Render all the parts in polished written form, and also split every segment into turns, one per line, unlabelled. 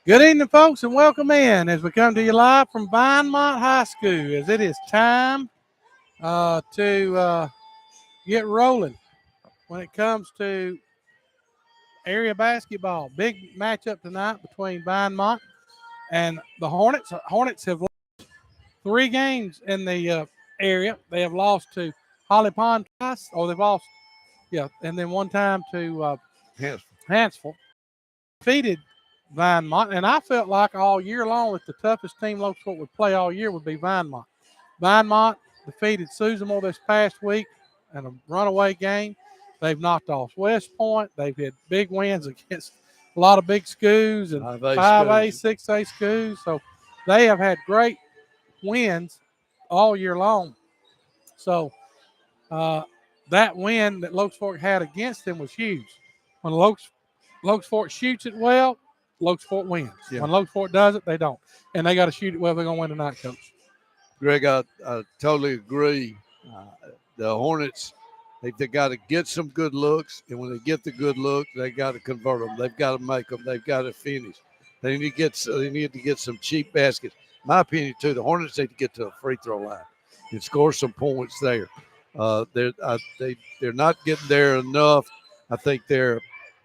Good evening, folks, and welcome in as we come to you live from Vinemont High School as it is time to get rolling when it comes to area basketball. Big matchup tonight between Vinemont and the Hornets. Hornets have lost 3 games in the area. They have lost to Holly Pond twice, or they've lost, and then one time to
Yes.
Hansville. Defeated Vinemont, and I felt like all year long that the toughest team Locust would play all year would be Vinemont. Vinemont defeated Susanville this past week in a runaway game. They've knocked off West Point. They've had big wins against a lot of big schools and 5A, 6A schools. So they have had great wins all year long. So that win that Locust Fork had against them was huge. When Locust Fork shoots it well, Locust Fork wins.
Yeah.
When Locust Fork does it, they don't. And they got to shoot it well. They're going to win tonight, Coach.
Greg, I totally agree. The Hornets, they got to get some good looks, and when they get the good looks, they got to convert them. They've got to make them. They've got to finish. They need to get some cheap baskets. My opinion, too, the Hornets need to get to a free throw line and score some points there. They're not getting there enough. I think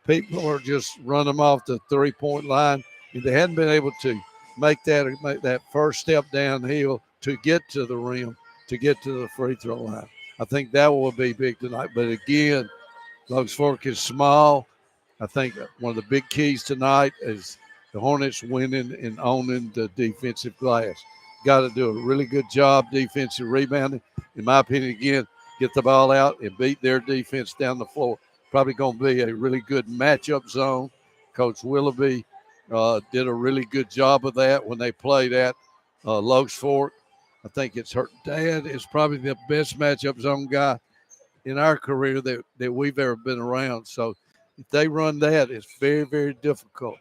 people are just running them off the three-point line, and they hadn't been able to make that first step downhill to get to the rim, to get to the free throw line. I think that will be big tonight. But again, Locust Fork is small. I think one of the big keys tonight is the Hornets winning and owning the defensive glass. Got to do a really good job defensive rebounding. In my opinion, again, get the ball out and beat their defense down the floor. Probably going to be a really good matchup zone. Coach Willoughby did a really good job of that when they played at Locust Fork. I think it's her dad is probably the best matchup zone guy in our career that we've ever been around. So if they run that, it's very, very difficult.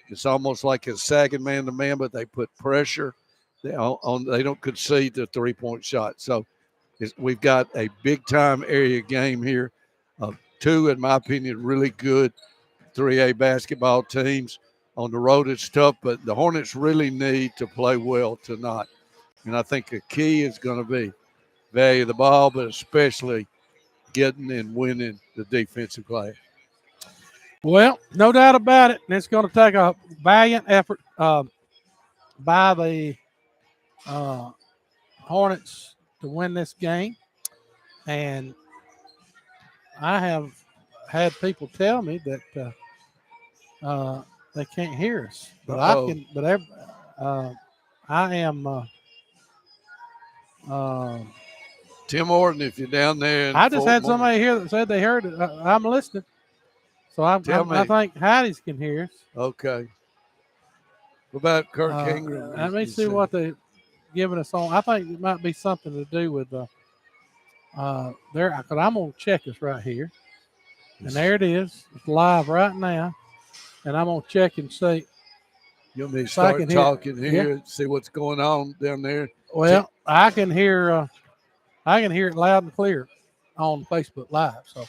It's almost like a sagging man-to-man, but they put pressure on. They don't concede the three-point shot. So we've got a big-time area game here. Two, in my opinion, really good 3A basketball teams. On the road, it's tough, but the Hornets really need to play well tonight. And I think the key is going to be value the ball, but especially getting and winning the defensive glass.
Well, no doubt about it. And it's going to take a valiant effort by the Hornets to win this game. And I have had people tell me that they can't hear us, but
Uh-oh.
I can. But I am.
Tim Orton, if you're down there,
I just had somebody here that said they heard it. I'm listening, so I think Heidi's can hear us.
Okay. What about Kirk Ingram?
Let me see what they're giving us on. I think it might be something to do with there. Because I'm gonna check this right here, and there it is. It's live right now, and I'm gonna check and see.
You want me to start talking here and see what's going on down there?
Well, I can hear it loud and clear on Facebook Live. So,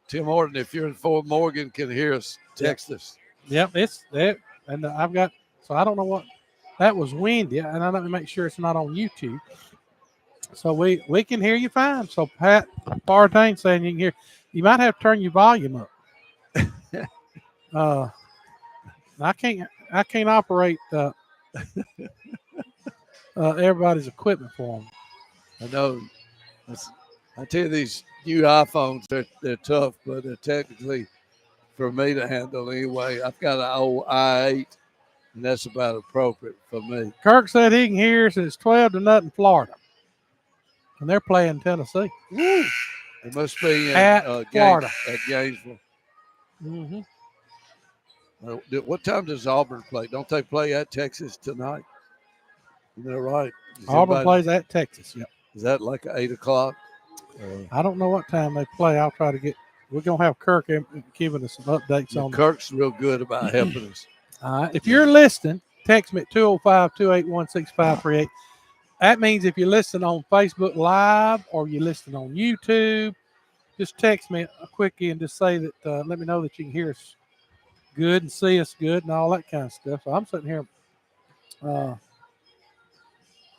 Tim Orton, if you're in Fort Morgan, can hear us. Text us.
Yep, it's there, and I've got. So I don't know what that was windy, and I let me make sure it's not on YouTube. So we can hear you fine. So Pat Partain saying you can hear. You might have to turn your volume up. I can't operate everybody's equipment for them.
I know. I tell you, these new iPhones, they're tough, but they're technically for me to handle anyway. I've got an old i8, and that's about appropriate for me.
Kirk said he can hear us. It's 12-0 Florida, and they're playing Tennessee.
Woo! It must be
at Florida
at Gainesville.
Mm-hmm.
What time does Auburn play? Don't they play at Texas tonight? Isn't that right?
Auburn plays at Texas. Yep.
Is that like 8 o'clock?
I don't know what time they play. I'll try to get. We're gonna have Kirk giving us some updates on.
Kirk's real good about helping us.
If you're listening, text me at 205-281-6538. That means if you're listening on Facebook Live or you're listening on YouTube, just text me a quickie and just say that. Let me know that you can hear us good and see us good and all that kind of stuff. So I'm sitting here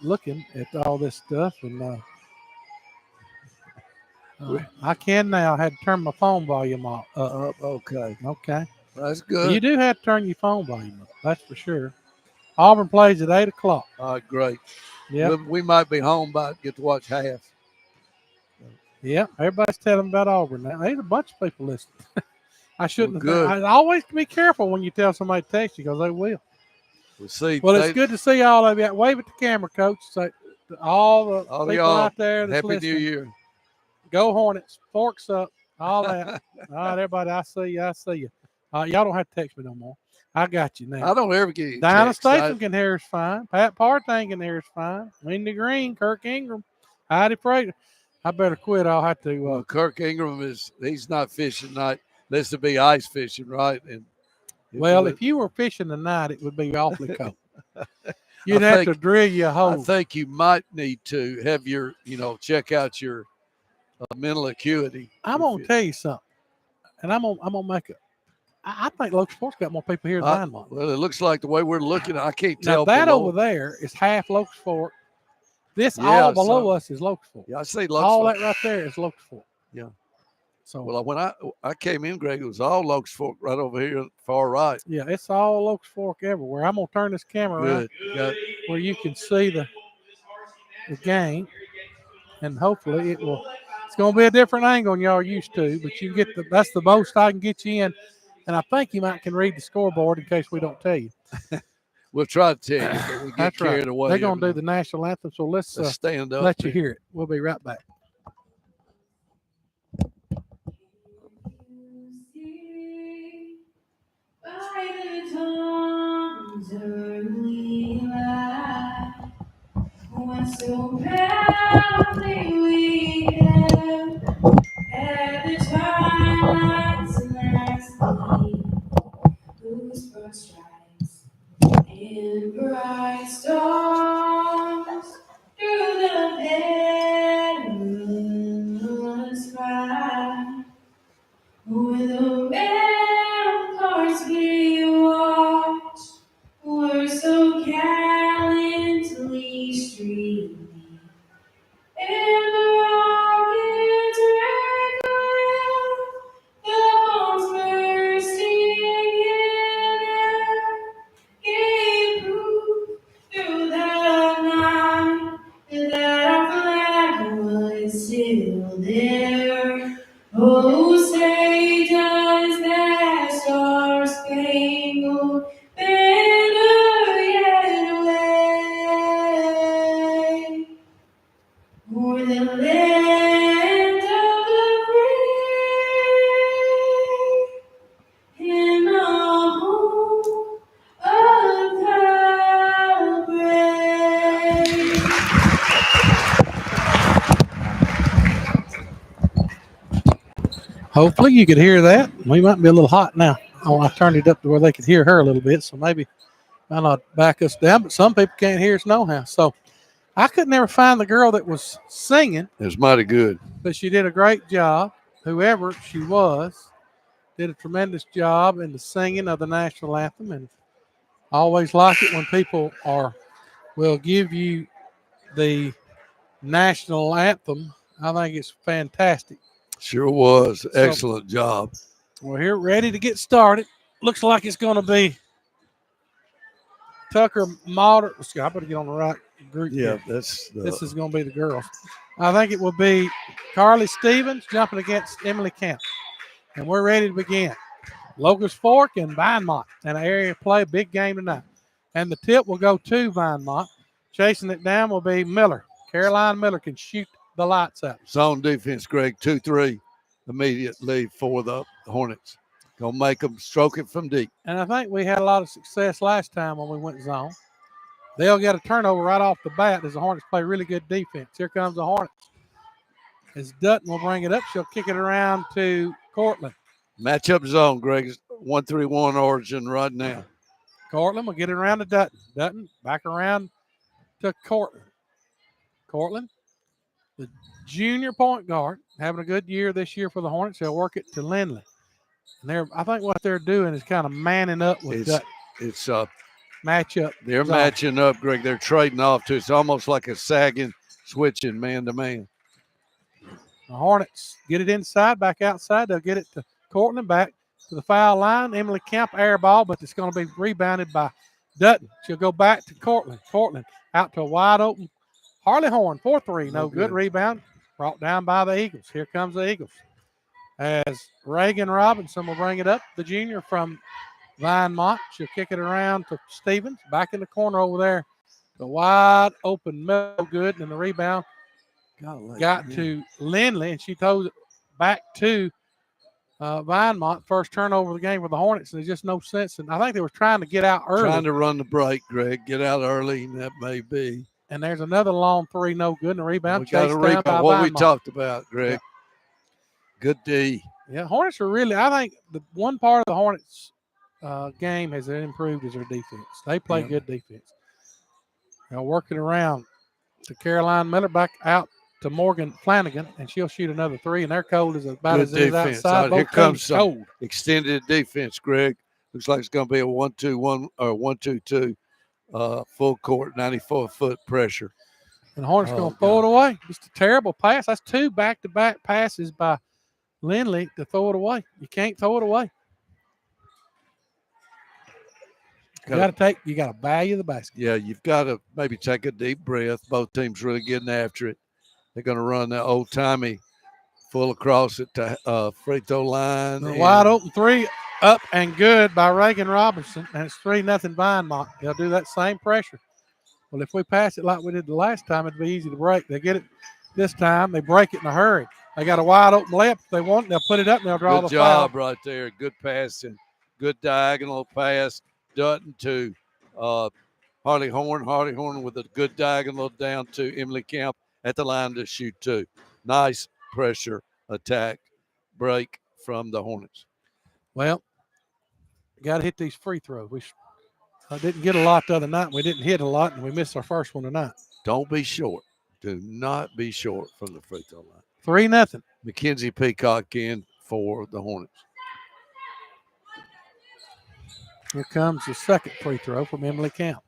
looking at all this stuff, and I can now. I had to turn my phone volume up.
Okay.
Okay.
That's good.
You do have to turn your phone volume up. That's for sure. Auburn plays at 8 o'clock.
Great.
Yeah.
We might be home by get to watch half.
Yeah. Everybody's telling about Auburn now. There's a bunch of people listening. I shouldn't
Well,
have. I always be careful when you tell somebody to text you because they will.
We'll see.
Well, it's good to see all of you. Wave at the camera, Coach. So all the people
y'all,
out there that's
Happy
listening.
New Year.
Go Hornets. Forks up. All that. All right, everybody. I see you. I see you. Y'all don't have to text me no more. I got you now.
I don't ever get you.
Dinah Statham can hear us fine. Pat Partain can hear us fine. Wendy Green, Kirk Ingram, Heidi Prater. I better quit. I'll have to.
Well, Kirk Ingram he's not fishing tonight. This to be ice fishing, right? And
if you were fishing tonight, it would be awfully cold. You'd have to drill you a hole.
I think you might need to have your, check out your mental acuity.
I'm gonna tell you something, and I'm gonna make it. I think Locust Sports got more people here than Vinemont.
Well, it looks like the way we're looking, I can't tell.
Now that over there is half Locust Fork. This all below us is Locust Fork.
Yeah, I see Locust
all
Fork.
That right there is Locust Fork.
Yeah.
So
when I came in, Greg, it was all Locust Fork right over here, far right.
Yeah, it's all Locust Fork everywhere. I'm gonna turn this camera around where you can see the game, and hopefully it will. It's gonna be a different angle than y'all are used to, but you get that's the most I can get you in, and I think you might can read the scoreboard in case we don't tell you.
We'll try to tell you, but we get carried away.
They're gonna do the national anthem, so let's
stand up.
Let you hear it. We'll be right back.
By the dawn's early light, when so proudly we hailed at the twilight's last gleam, whose broad stripes and bright stars through the perilous fight, with the ramparts we watched were so gallantly streaming, and the rockets echoed, the bombs bursting in air, gave proof through the night that our flag was still there. Oh, say does that star-spangled banner yet wave o'er the land of the brave and the home of the brave?
Hopefully you could hear that. We might be a little hot now. Oh, I turned it up to where they could hear her a little bit, so maybe I'll not back us down. But some people can't hear us no how. So I could never find the girl that was singing.
It was mighty good.
But she did a great job. Whoever she was did a tremendous job in the singing of the national anthem. And I always like it when people will give you the national anthem. I think it's fantastic.
Sure was. Excellent job.
We're here ready to get started. Looks like it's going to be Tucker Malder. I better get on the right group.
Yeah,
here. This is going to be the girls. I think it will be Carly Stevens jumping against Emily Camp. And we're ready to begin. Locust Fork and Vinemont in an area play, big game tonight. And the tip will go to Vinemont. Chasing it down will be Miller. Caroline Miller can shoot the lights out.
Zone defense, Greg, 2-3 immediate lead for the Hornets. Gonna make them stroke it from deep.
And I think we had a lot of success last time when we went zone. They'll get a turnover right off the bat as the Hornets play really good defense. Here comes the Hornets. As Dutton will bring it up, she'll kick it around to Cortland.
Matchup zone, Greg. 1-3-1 origin right now.
Cortland will get it around to Dutton. Dutton back around to Cortland. Cortland, the junior point guard, having a good year this year for the Hornets. They'll work it to Lindley. And I think what they're doing is kind of manning up with that
It's
matchup.
they're
zone.
matching up, Greg. They're trading off too. It's almost like a sagging, switching man to man.
The Hornets get it inside, back outside. They'll get it to Cortland, back to the foul line. Emily Kemp air ball, but it's going to be rebounded by Dutton. She'll go back to Cortland. Cortland out to a wide open Harley Horn, 4-3. No good. Rebound brought down by the Eagles. Here comes the Eagles. As Reagan Robinson will bring it up, the junior from Vinemont. She'll kick it around to Stevens. Back in the corner over there. The wide open middle, good. And the rebound got to Lindley, and she throws it back to Vinemont. First turnover of the game for the Hornets. There's just no sense. And I think they were trying to get out early.
Trying to run the break, Greg. Get out early, and that may be.
And there's another long three, no good. And the rebound
chased down by what we talked about, Greg.
Yeah.
Good D.
Yeah, Hornets are really, I think the one part of the Hornets game has improved is their defense. They play good defense. They'll work it around to Caroline Miller, back out to Morgan Flanagan, and she'll shoot another three, and their cold is about
good
as it is
defense.
outside.
Here comes some
cold.
Extended defense, Greg. Looks like it's going to be a 1-2-1 or 1-2-2 full court, 94-foot pressure.
And the Hornets going to throw it away. Just a terrible pass. That's two back-to-back passes by Lindley to throw it away. You can't throw it away. You got to value the basket.
Yeah, you've got to maybe take a deep breath. Both teams really getting after it. They're going to run that old-timey full across it to free throw line.
Wide open three up and good by Reagan Robinson, and it's 3-0 Vinemont. They'll do that same pressure. Well, if we pass it like we did the last time, it'd be easy to break. They get it this time. They break it in a hurry. They got a wide open layup. If they want, they'll put it up and they'll draw the foul.
Good job right there. Good passing. Good diagonal pass. Dutton to Harley Horn. Harley Horn with a good diagonal down to Emily Kemp at the line to shoot two. Nice pressure attack break from the Hornets.
Well, got to hit these free throws. We didn't get a lot the other night. We didn't hit a lot, and we missed our first one tonight.
Don't be short. Do not be short from the free throw line.
3-0.
Mackenzie Peacock in for the Hornets.
Here comes the second free throw from Emily Camp.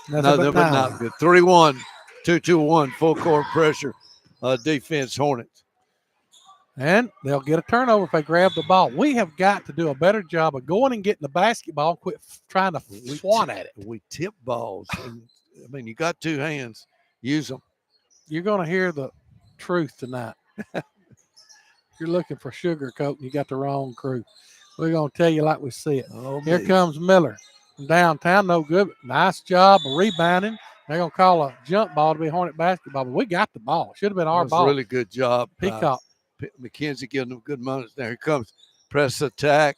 Nothing but not good. 3-1, 2-2-1, full court pressure, defense Hornets.
And they'll get a turnover if they grab the ball. We have got to do a better job of going and getting the basketball and quit trying to swan at it.
We tip balls. And, I mean, you got two hands. Use them.
You're going to hear the truth tonight. You're looking for sugarcoat and you got the wrong crew. We're going to tell you like we see it.
Oh,
here comes Miller from downtown. No good. Nice job of rebounding. They're going to call a jump ball to be Hornet basketball, but we got the ball. Should have been our ball.
Really good job.
Peacock.
McKenzie giving them good moments. Now here comes press attack.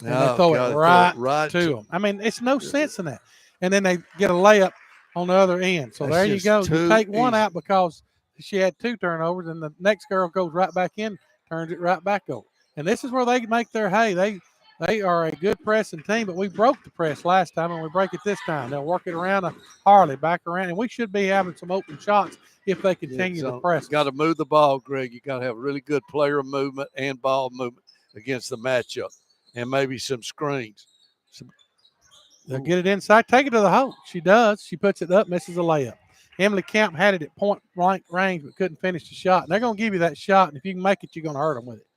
And they throw it right to them. I mean, it's no sense in that. And then they get a layup on the other end. So there you go. You take one out because she had two turnovers, and the next girl goes right back in, turns it right back over. And this is where they make their hay. They are a good pressing team, but we broke the press last time, and we break it this time. They'll work it around to Harley, back around, and we should be having some open shots if they continue to press.
You got to move the ball, Greg. You got to have really good player movement and ball movement against the matchup, and maybe some screens.
They'll get it inside, take it to the hole. She does. She puts it up, misses a layup. Emily Camp had it at point blank range, but couldn't finish the shot. And they're going to give you that shot, and if you can make it, you're going to hurt them with it.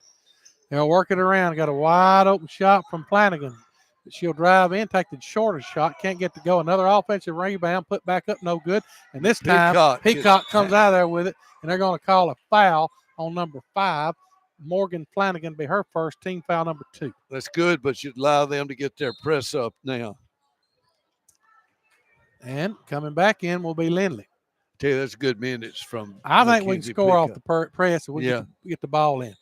They'll work it around. Got a wide open shot from Flanagan. But she'll drive in, take the shortest shot. Can't get to go. Another offensive rebound, put back up, no good. And this time, Peacock comes out of there with it, and they're going to call a foul on number 5. Morgan Flanagan be her first, team foul number 2.
That's good, but you allow them to get their press up now.
And coming back in will be Lindley.
Tell you, that's good minutes from.
I think we can score off the press if we get the ball in.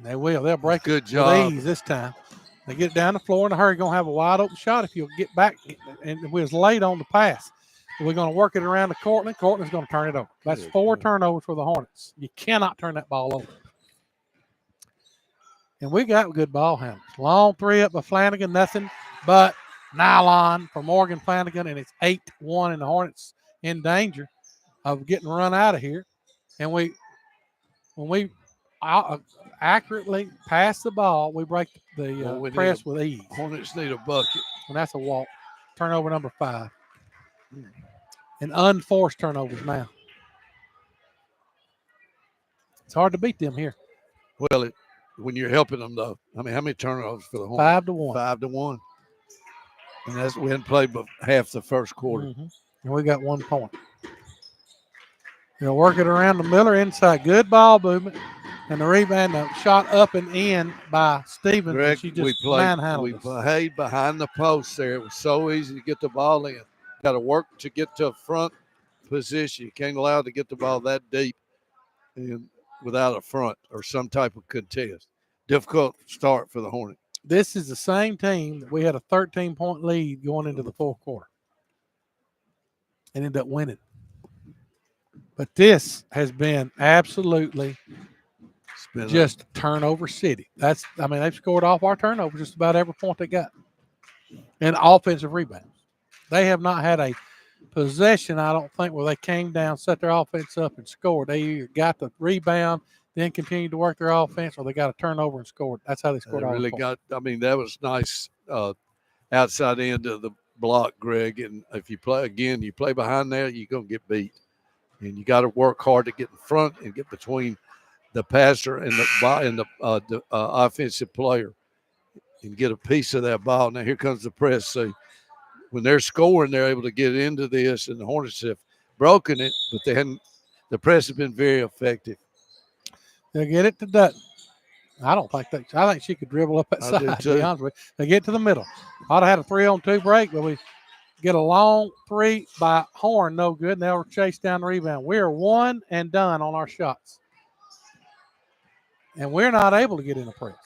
They will. They'll break
good job.
With ease this time. They get it down the floor in a hurry. Going to have a wide open shot if you'll get back. And we was late on the pass. We're going to work it around to Cortland. Cortland's going to turn it over. That's 4 turnovers for the Hornets. You cannot turn that ball over. And we got good ball handlers. Long three up by Flanagan. Nothing but nylon for Morgan Flanagan. And it's 8-1, and the Hornets in danger of getting run out of here. And we when we accurately pass the ball, we break the press with ease.
Hornets need a bucket.
And that's a walk. Turnover number 5. And unforced turnovers now. It's hard to beat them here.
Well, when you're helping them, though. I mean, how many turnovers for the Hornets?
5-1.
5-1. And we hadn't played but half the first quarter.
Mm-hmm. And we got 1 point. They'll work it around the Miller inside. Good ball movement. And the rebound, the shot up and in by Stevens.
Greg,
she just
we
manhandled us.
played behind the post there. It was so easy to get the ball in. Got to work to get to a front position. You can't allow to get the ball that deep and without a front or some type of contest. Difficult start for the Hornets.
This is the same team that we had a 13-point lead going into the fourth quarter and ended up winning. But this has been absolutely just turnover city. They've scored off our turnovers just about every point they got. And offensive rebounds. They have not had a possession, I don't think, where they came down, set their offense up, and scored. They either got the rebound, then continued to work their offense, or they got a turnover and scored. That's how they scored all the points.
That was nice outside end of the block, Greg. And if you play behind there, you're going to get beat. And you got to work hard to get in front and get between the passer and the offensive player and get a piece of that ball. Now, here comes the press. So when they're scoring, they're able to get into this, and the Hornets have broken it, but the press has been very effective.
They'll get it to Dutton. I think she could dribble up that side, to be honest with you. They get to the middle. Ought to have a 3-on-2 break, but we get a long 3 by Horn, no good. Now we're chased down the rebound. We are 1 and done on our shots. And we're not able to get in the press.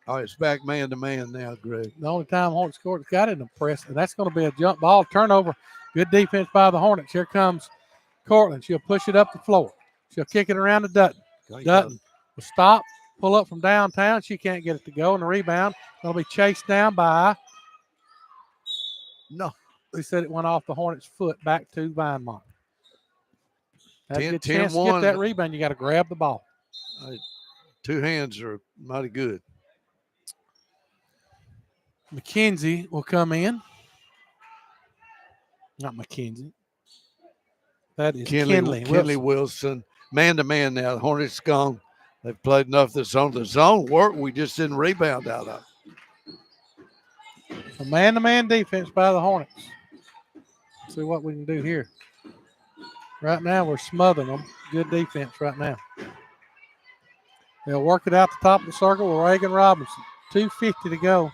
All right, it's back man-to-man now, Greg.
The only time Hornets got in the press, and that's going to be a jump ball turnover. Good defense by the Hornets. Here comes Cortland. She'll push it up the floor. She'll kick it around to Dutton. Dutton will stop, pull up from downtown. She can't get it to go. And the rebound going to be chased down by –
no.
They said it went off the Hornets' foot back to Vinemont. That's a good
10-1.
chance to get that rebound. You got to grab the ball.
2 hands are mighty good.
McKenzie will come in. Not McKenzie. That is Kenley
Wilson. Man-to-man now. The Hornets gone. They've played enough of the zone. The zone worked. We just didn't rebound out of it.
A man-to-man defense by the Hornets. See what we can do here. Right now, we're smothering them. Good defense right now. They'll work it out the top of the circle with Reagan Robinson. 2:50 to go.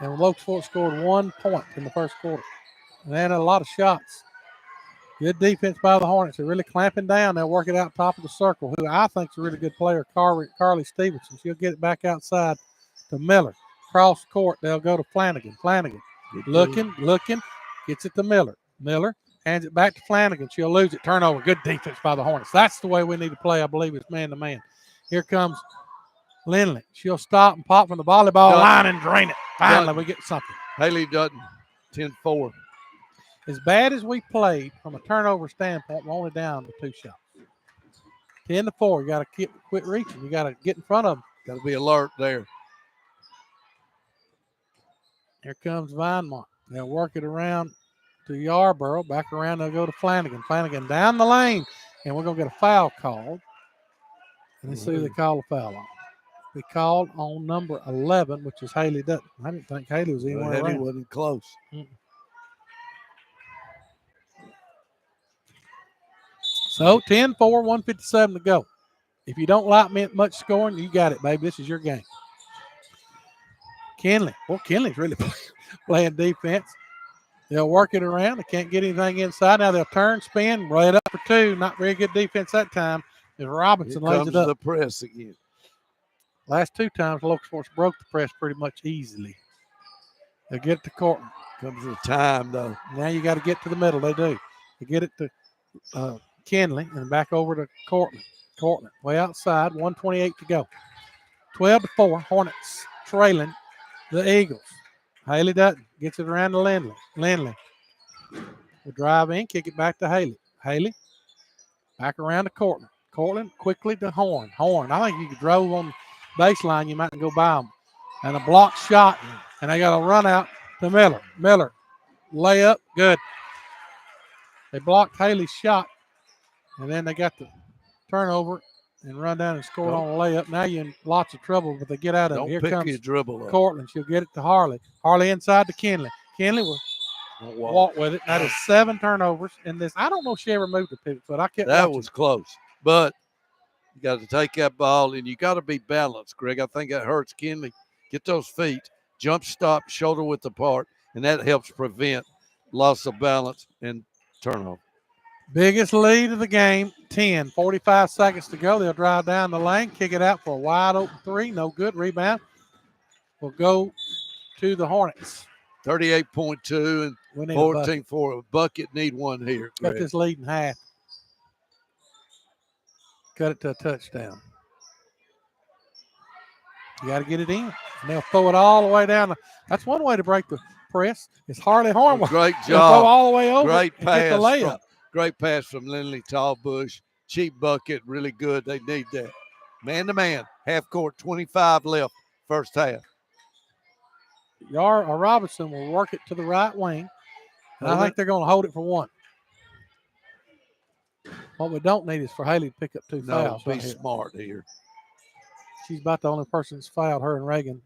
And Locust scored 1 point in the first quarter. And they had a lot of shots. Good defense by the Hornets. They're really clamping down. They'll work it out top of the circle, who I think is a really good player, Carly Stevenson. She'll get it back outside to Miller. Cross court, they'll go to Flanagan. Flanagan looking, gets it to Miller. Miller hands it back to Flanagan. She'll lose it. Turnover. Good defense by the Hornets. That's the way we need to play, I believe, is man-to-man. Here comes Lindley. She'll stop and pop from the volleyball line and drain it. Finally, we get something.
Haley Dutton, 10-4.
As bad as we played from a turnover standpoint, we're only down to 2 shots. 10-4. You got to quit reaching. You got to get in front of them.
Got to be alert there.
Here comes Vinemont. They'll work it around to Yarborough. Back around, they'll go to Flanagan. Flanagan down the lane, and we're going to get a foul called. And let's see who they call a foul on. They called on number 11, which is Haley Dutton. I didn't think Haley was anywhere around.
Haley wasn't close.
So 10-4, 157 to go. If you don't like much scoring, you got it, baby. This is your game. Kenley. Well, Kenley's really playing defense. They'll work it around. They can't get anything inside. Now they'll turn, spin, lay it up for 2. Not very good defense that time. As Robinson lays it up.
The press again.
Last 2 times, Locust broke the press pretty much easily. They'll get it to Cortland.
Comes the time, though.
Now you got to get to the middle. They do. They get it to Kenley and back over to Cortland. Cortland way outside, 1:28 to go. 12-4, Hornets trailing the Eagles. Haley Dutton gets it around to Lindley. Lindley will drive in, kick it back to Haley. Haley back around to Cortland. Cortland quickly to Horn. Horn, I think you could drove on the baseline, you might go by them. And a block shot, and they got a run out to Miller. Miller, layup, good. They blocked Haley's shot, and then they got the turnover and run down and scored on a layup. Now you're in lots of trouble, but they get out of it.
Don't
Here
pick
comes
your dribble up.
Cortland. She'll get it to Harley. Harley inside to Kinley. Kinley will walk with it. That is 7 turnovers in this. I don't know if she ever moved the pivot, but I kept
That
watching.
was close. But you got to take that ball, and you got to be balanced, Greg. I think that hurts Kinley. Get those feet, jump stop, shoulder width apart, and that helps prevent loss of balance and turnover.
Biggest lead of the game, 10. 45 seconds to go. They'll drive down the lane, kick it out for a wide open 3. No good. Rebound will go to the Hornets.
38.2 and 14 for a bucket. Need one here, Greg.
Cut this lead in half. Cut it to a touchdown. You got to get it in. And they'll throw it all the way down. That's one way to break the press. It's Harley Horn.
Great
They'll
job.
throw all the way over.
Great
and get the layup.
Great pass from Lindley Tallbush. Cheap bucket, really good. They need that. Man to man, half court, 25 left, first half.
Robinson will work it to the right wing. And I think they're going to hold it for 1. What we don't need is for Haley to pick up 2 fouls.
Be smart here.
She's about the only person that's fouled, her and Reagan.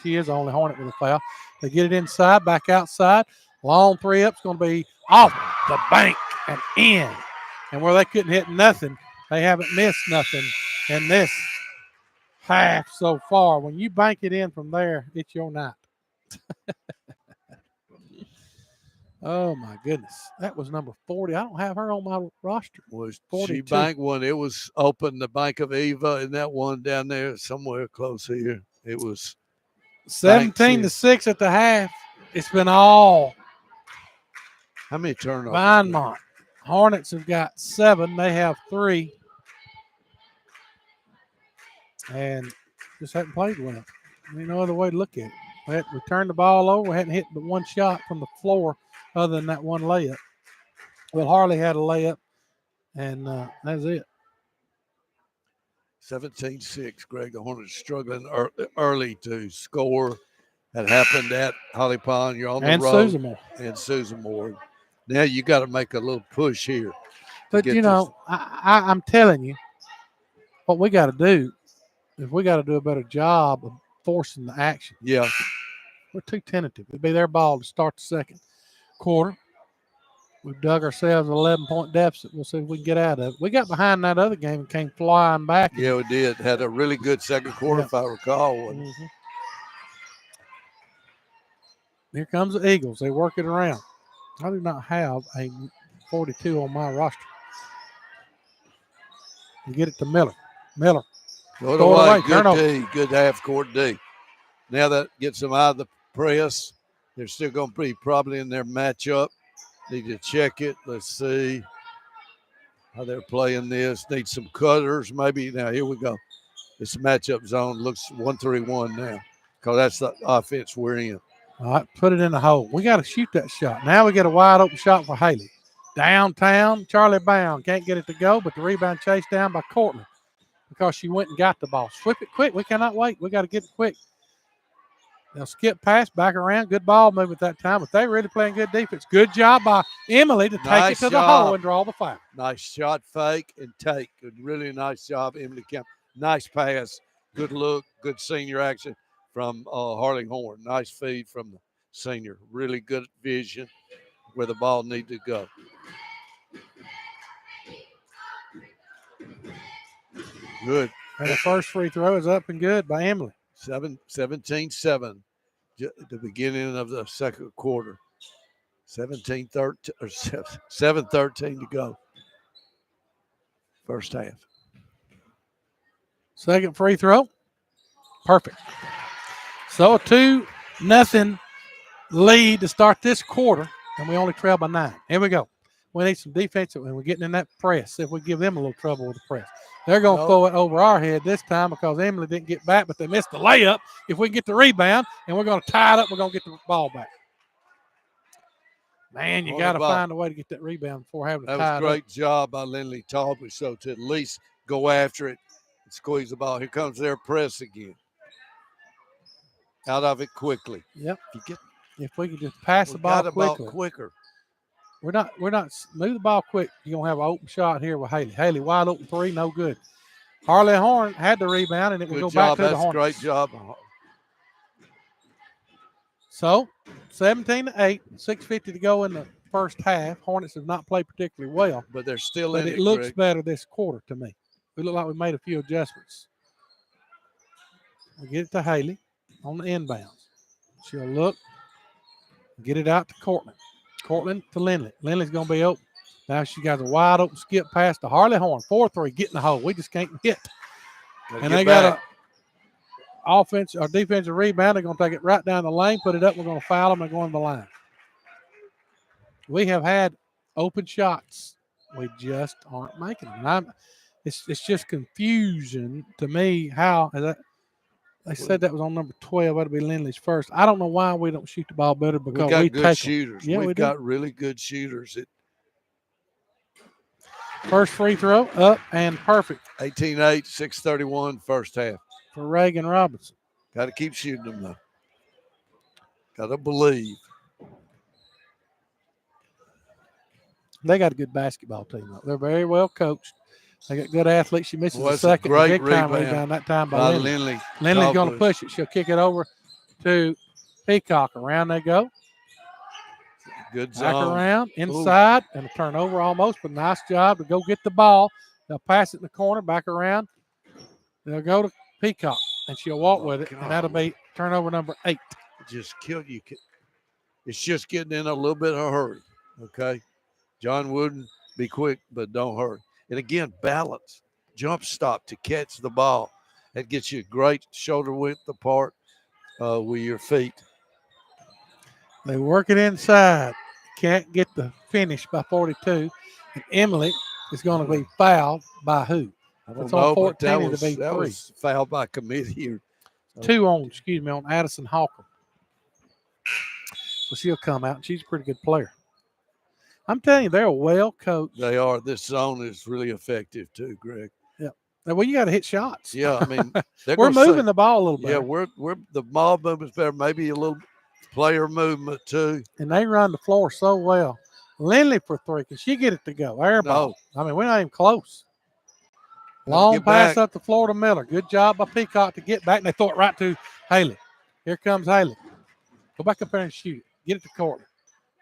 She is the only Hornet with a foul. They get it inside, back outside. Long 3-up's going to be off the bank and in. And where they couldn't hit nothing, they haven't missed nothing in this half so far. When you bank it in from there, it's your night. Oh, my goodness. That was number 40. I don't have her on my roster.
Was
42.
She banked one. It was open, the Bank of Eva, and that one down there somewhere close here. It was
17-6 at the half. It's been all
how many turnovers?
Vinemont. Hornets have got 7. They have 3. And just haven't played well. No other way to look at it. We turned the ball over. We hadn't hit but 1 shot from the floor other than that 1 layup. Well, Harley had a layup, and that's it.
17-6, Greg. The Hornets struggling early to score. That happened at Holly Pond. You're on the road. And Susan Moore. Now you got to make a little push here.
But, I'm telling you, what we got to do is we got to do a better job of forcing the action.
Yeah.
We're too tentative. It'll be their ball to start the second quarter. We've dug ourselves an 11-point deficit. We'll see if we can get out of it. We got behind that other game and came flying back.
Yeah, we did. Had a really good second quarter, if I recall.
Mm-hmm. Here comes the Eagles. They work it around. I do not have a 42 on my roster. You get it to Miller. Miller.
Go away. Good D. Good half-court D. Now that gets them out of the press. They're still going to be probably in their matchup. Need to check it. Let's see how they're playing this. Need some cutters maybe. Now, here we go. This matchup zone looks 1-3-1 now because that's the offense we're in.
All right, put it in the hole. We got to shoot that shot. Now we get a wide open shot for Haley. Downtown, Charlie Bound can't get it to go, but the rebound chased down by Cortland because she went and got the ball. Flip it quick. We cannot wait. We got to get it quick. They'll skip past, back around. Good ball movement that time, but they really playing good defense. Good job by Emily to take it to the hole and draw the foul.
Nice shot fake and take. Good, really nice job, Emily Kemp. Nice pass. Good look. Good senior action from Harley Horn. Nice feed from the senior. Really good vision where the ball needs to go. Good.
And the first free throw is up and good by Emily.
17-7 at the beginning of the second quarter. 7:13 to go. First half.
Second free throw. Perfect. So a 2-0 lead to start this quarter, and we only trail by 9. Here we go. We need some defense, and we're getting in that press. See if we give them a little trouble with the press. They're going to throw it over our head this time because Emily didn't get back, but they missed the layup. If we can get the rebound, and we're going to tie it up, we're going to get the ball back. Man, you
On
got
the
to
ball.
find a way to get that rebound before having to
That
tie
was
it up.
great job by Lindley Talbot. So to at least go after it and squeeze the ball. Here comes their press again. Out of it quickly.
Yep.
If you get,
If we could just pass the
we
ball
got
quickly.
quicker.
We're not move the ball quick. You're gonna have an open shot here with Haley. Haley wide open three, no good. Harley Horn had the rebound and it would
Good
go
job.
back to
That's
the Hornets.
great job.
So 17-8, 6:50 to go in the first half. Hornets have not played particularly well,
But they're still
but
in
it
it,
looks
Greg.
better this quarter to me. We look like we made a few adjustments. We get it to Haley on the inbounds. She'll look, get it out to Cortland. Cortland to Lindley. Lindley's going to be open. Now she got a wide open skip pass to Harley Horn. 4-3, get in the hole. We just can't hit. And they got a offense or defensive rebound. They're going to take it right down the lane, put it up. We're going to foul them and go on the line. We have had open shots. We just aren't making them. And it's just confusion to me how they said that was on number 12. That'll be Lindley's first. I don't know why we don't shoot the ball better because
we got
we
good
take
shooters.
Them. Yeah,
We've
we
got
do.
really good shooters.
First free throw up and perfect
18-8, 6:31 first half.
for Reagan Robinson.
Got to keep shooting them, though. Got to believe.
They got a good basketball team. Though. They're very well coached. They got good athletes. She misses
Well,
the second.
great
Big time rebound that time by Lindley.
Lindley.
Lindley's going to push it. She'll kick it over to Peacock. Around they go.
Good
Back
zone.
around, inside, and a turnover almost, but nice job to go get the ball. They'll pass it in the corner, back around. They'll go to Peacock, and she'll walk with it, and that'll be turnover number 8.
Just killed you. It's just getting in a little bit of a hurry, okay? John Wooden, be quick, but don't hurry. And again, balance, jump stop to catch the ball. That gets you a great shoulder width apart with your feet.
They work it inside. Can't get the finish by 42. And Emily is going to be fouled by who? It's on 14. It'll be 3.
That was fouled by committee here.
2 on Addison Hawker. So she'll come out, and she's a pretty good player. I'm telling you, they're well coached.
They are. This zone is really effective too, Greg.
Yeah. Well, you got to hit shots.
Yeah, I mean,
we're moving the ball a little bit.
Yeah, we're the ball movement's better. Maybe a little player movement too.
And they run the floor so well. Lindley for 3. Can she get it to go? Air ball. I mean, we're not even close. Long pass up the floor to Miller. Good job by Peacock to get back. And they throw it right to Haley. Here comes Haley. Go back up there and shoot it. Get it to Cortland.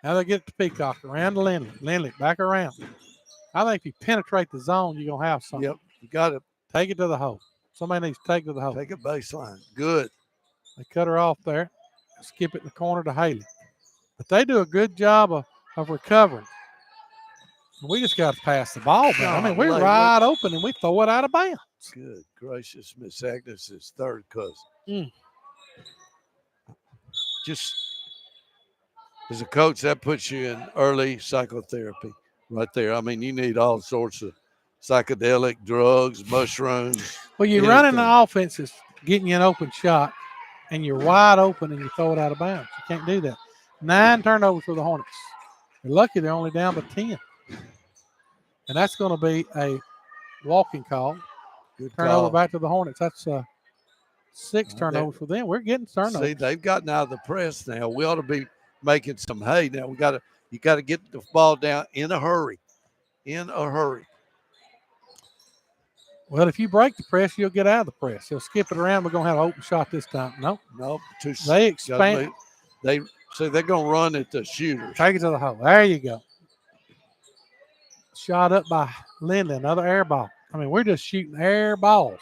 Now they get it to Peacock. Around to Lindley. Lindley back around. I think if you penetrate the zone, you're going to have something.
Yep. You got to
take it to the hole. Somebody needs to take it to the hole.
Take a baseline. Good.
They cut her off there. Skip it in the corner to Haley. But they do a good job of recovering. We just got to pass the ball back. I mean, we're wide open, and we throw it out of bounds.
Good gracious, Miss Agnes's third cousin. Just as a coach, that puts you in early psychotherapy right there. I mean, you need all sorts of psychedelic drugs, mushrooms.
Well, you're running the offense is getting you an open shot, and you're wide open, and you throw it out of bounds. You can't do that. 9 turnovers for the Hornets. They're lucky they're only down by 10. And that's going to be a walking call.
Good
turnover
call.
Back to the Hornets. That's 6 turnovers for them. We're getting turnovers.
See, they've gotten out of the press now. We ought to be making some hay now. You got to get the ball down in a hurry. In a hurry.
Well, if you break the press, you'll get out of the press. He'll skip it around. We're going to have an open shot this time. No. They expand.
They're going to run at the shooters.
Take it to the hole. There you go. Shot up by Lindley, another air ball. I mean, we're just shooting air balls.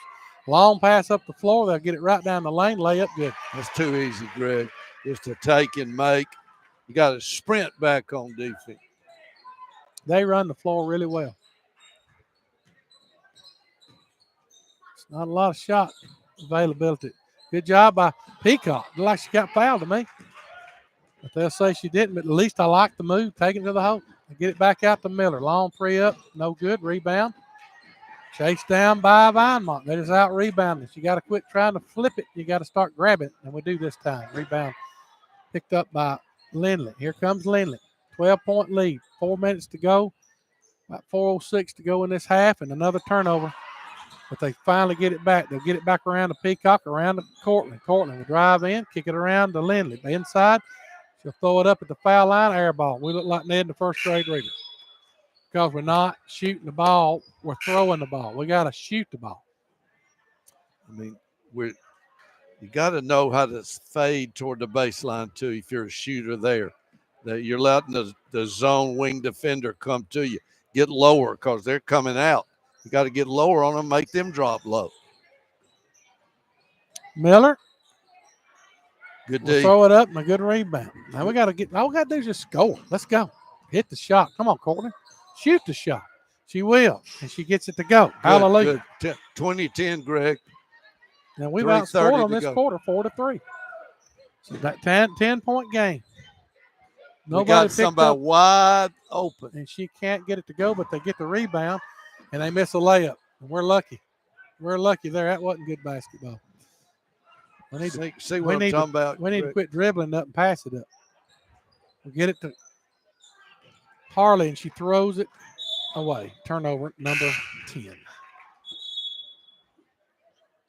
Long pass up the floor. They'll get it right down the lane, lay up good.
That's too easy, Greg. Just to take and make. You got to sprint back on defense.
They run the floor really well. It's not a lot of shot availability. Good job by Peacock. Looked like she got fouled to me. But they'll say she didn't, but at least I like the move. Take it to the hole. Get it back out to Miller. Long 3 up. No good. Rebound. Chased down by Vinemont. They just out rebounding. You got to quit trying to flip it. You got to start grabbing it. And we do this time. Rebound picked up by Lindley. Here comes Lindley. 12-point lead. 4 minutes to go. About 4:06 to go in this half, and another turnover. But they finally get it back. They'll get it back around to Peacock, around to Cortland. Cortland will drive in, kick it around to Lindley. Inside. She'll throw it up at the foul line, air ball. We look like Ned in the first grade reader. Because we're not shooting the ball, we're throwing the ball. We got to shoot the ball.
I mean, you got to know how to fade toward the baseline, too, if you're a shooter there. That you're letting the zone wing defender come to you. Get lower because they're coming out. You got to get lower on them, make them drop low.
Miller.
Good
We'll
D.
throw it up and a good rebound. Now we got to get, all we got to do is just score. Let's go. Hit the shot. Come on, Courtney. Shoot the shot. She will, and she gets it to go.
Good,
Hallelujah.
Good. 20-10, Greg.
Now we've outscored on this quarter 4-3. So that 10-point game.
We got somebody wide open.
And she can't get it to go, but they get the rebound, and they miss a layup. And we're lucky. We're lucky there. That wasn't good basketball. We need
see what I'm talking about.
We need to quit dribbling up and pass it up. We get it to Harley, and she throws it away. Turnover number 10.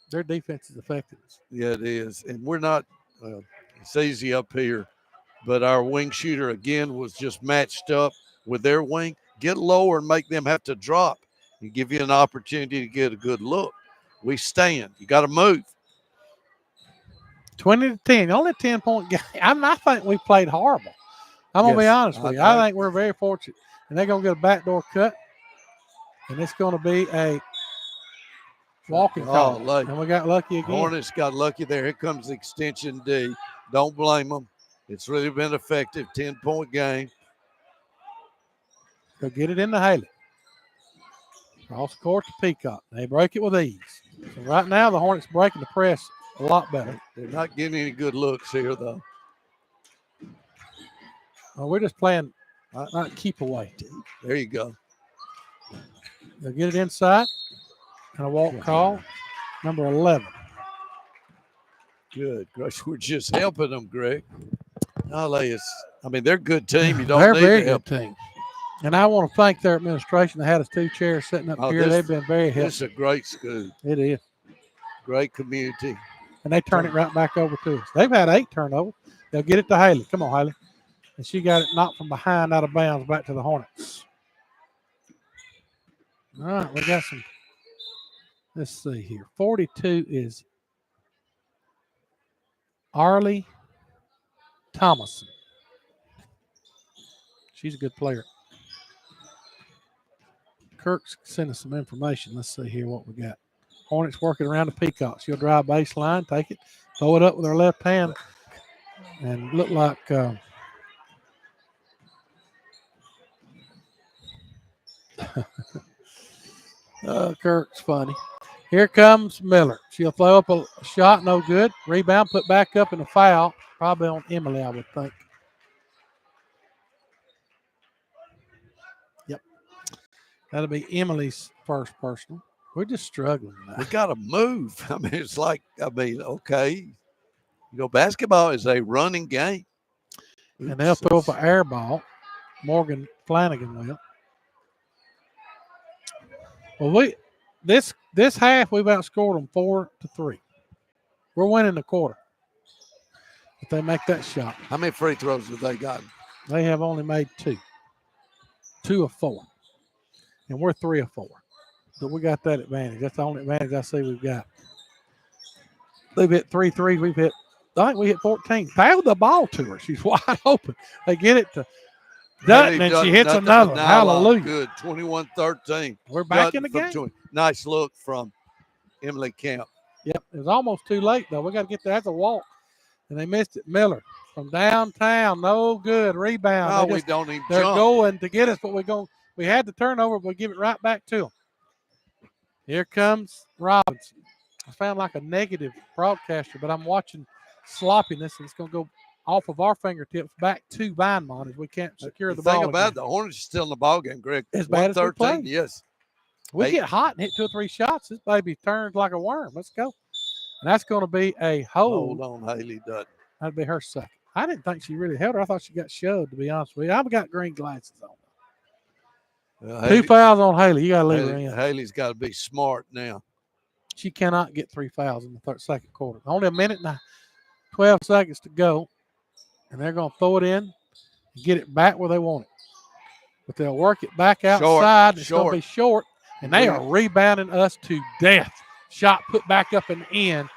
Their defense is effective.
Yeah, it is. And we're not it's easy up here, but our wing shooter, again, was just matched up with their wing. Get lower and make them have to drop and give you an opportunity to get a good look. We stand. You got to move.
20-10, only a 10-point game. I think we played horrible. I'm going to be honest with you. I think we're very fortunate. And they're going to get a backdoor cut. And it's going to be a walking call. And we got lucky again.
Hornets got lucky there. Here comes the extension D. Don't blame them. It's really been effective. 10-point game.
Go get it into Haley. Cross court to Peacock. They break it with ease. So right now the Hornets breaking the press a lot better.
They're not getting any good looks here, though.
Well, we're just playing not keep away.
There you go.
They'll get it inside. And a walk call. Number 11.
Good. We're just helping them, Greg. They're a good team. You don't
they're
need
a very
to help
good team. And I want to thank their administration. They had us 2 chairs sitting up here. They've been very helpful.
This is a great school.
It is.
Great community.
And they turn it right back over to us. They've had 8 turnovers. They'll get it to Haley. Come on, Haley. And she got it knocked from behind out of bounds back to the Hornets. All right, we got some. Let's see here. 42 is Arlie Thomason. She's a good player. Kirk's sent us some information. Let's see here what we got. Hornets working around the Peacock. She'll drive baseline, take it, throw it up with her left hand, and look like Kirk's funny. Here comes Miller. She'll throw up a shot, no good. Rebound, put back up in a foul. Probably on Emily, I would think. Yep. That'll be Emily's first personal. We're just struggling now.
We got to move. Okay. Basketball is a running game.
And they'll throw up an air ball. Morgan Flanagan will. Well, this half we've outscored them 4-3. We're winning the quarter. If they make that shot.
How many free throws have they gotten?
They have only made 2. 2 of 4. And we're 3 of 4. So we got that advantage. That's the only advantage I see we've got. They've hit 3 threes. I think we hit 14. Throw the ball to her. She's wide open. They get it to Dutton, and she hits another one. Hallelujah.
Good. 21-13.
We're back
Dutton
in the game.
Nice look from Emily Camp.
Yep. It was almost too late, though. We got to get there. That's a walk. And they missed it. Miller from downtown. No good. Rebound.
We don't even
They're
jump.
going to get us, but we had the turnover, but we give it right back to them. Here comes Robinson. I found like a negative broadcaster, but I'm watching sloppiness, and it's going to go off of our fingertips back to Vinemont as we can't secure the ball.
The thing about it, the Hornets are still in the ball game, Greg.
As bad as we play.
Yes.
We get hot and hit 2 or 3 shots. This baby turns like a worm. Let's go. And that's going to be a hold.
Hold on, Haley Dutton.
That'd be her second. I didn't think she really held her. I thought she got shoved, to be honest with you. I've got green glasses on. Two fouls on Haley. You got to leave her in.
Haley's got to be smart now.
She cannot get 3 fouls in the second quarter. Only a minute and 12 seconds to go, and they're going to throw it in and get it back where they want it. But they'll work it back outside. It's going to be short, and they are rebounding us to death. Shot put back up and in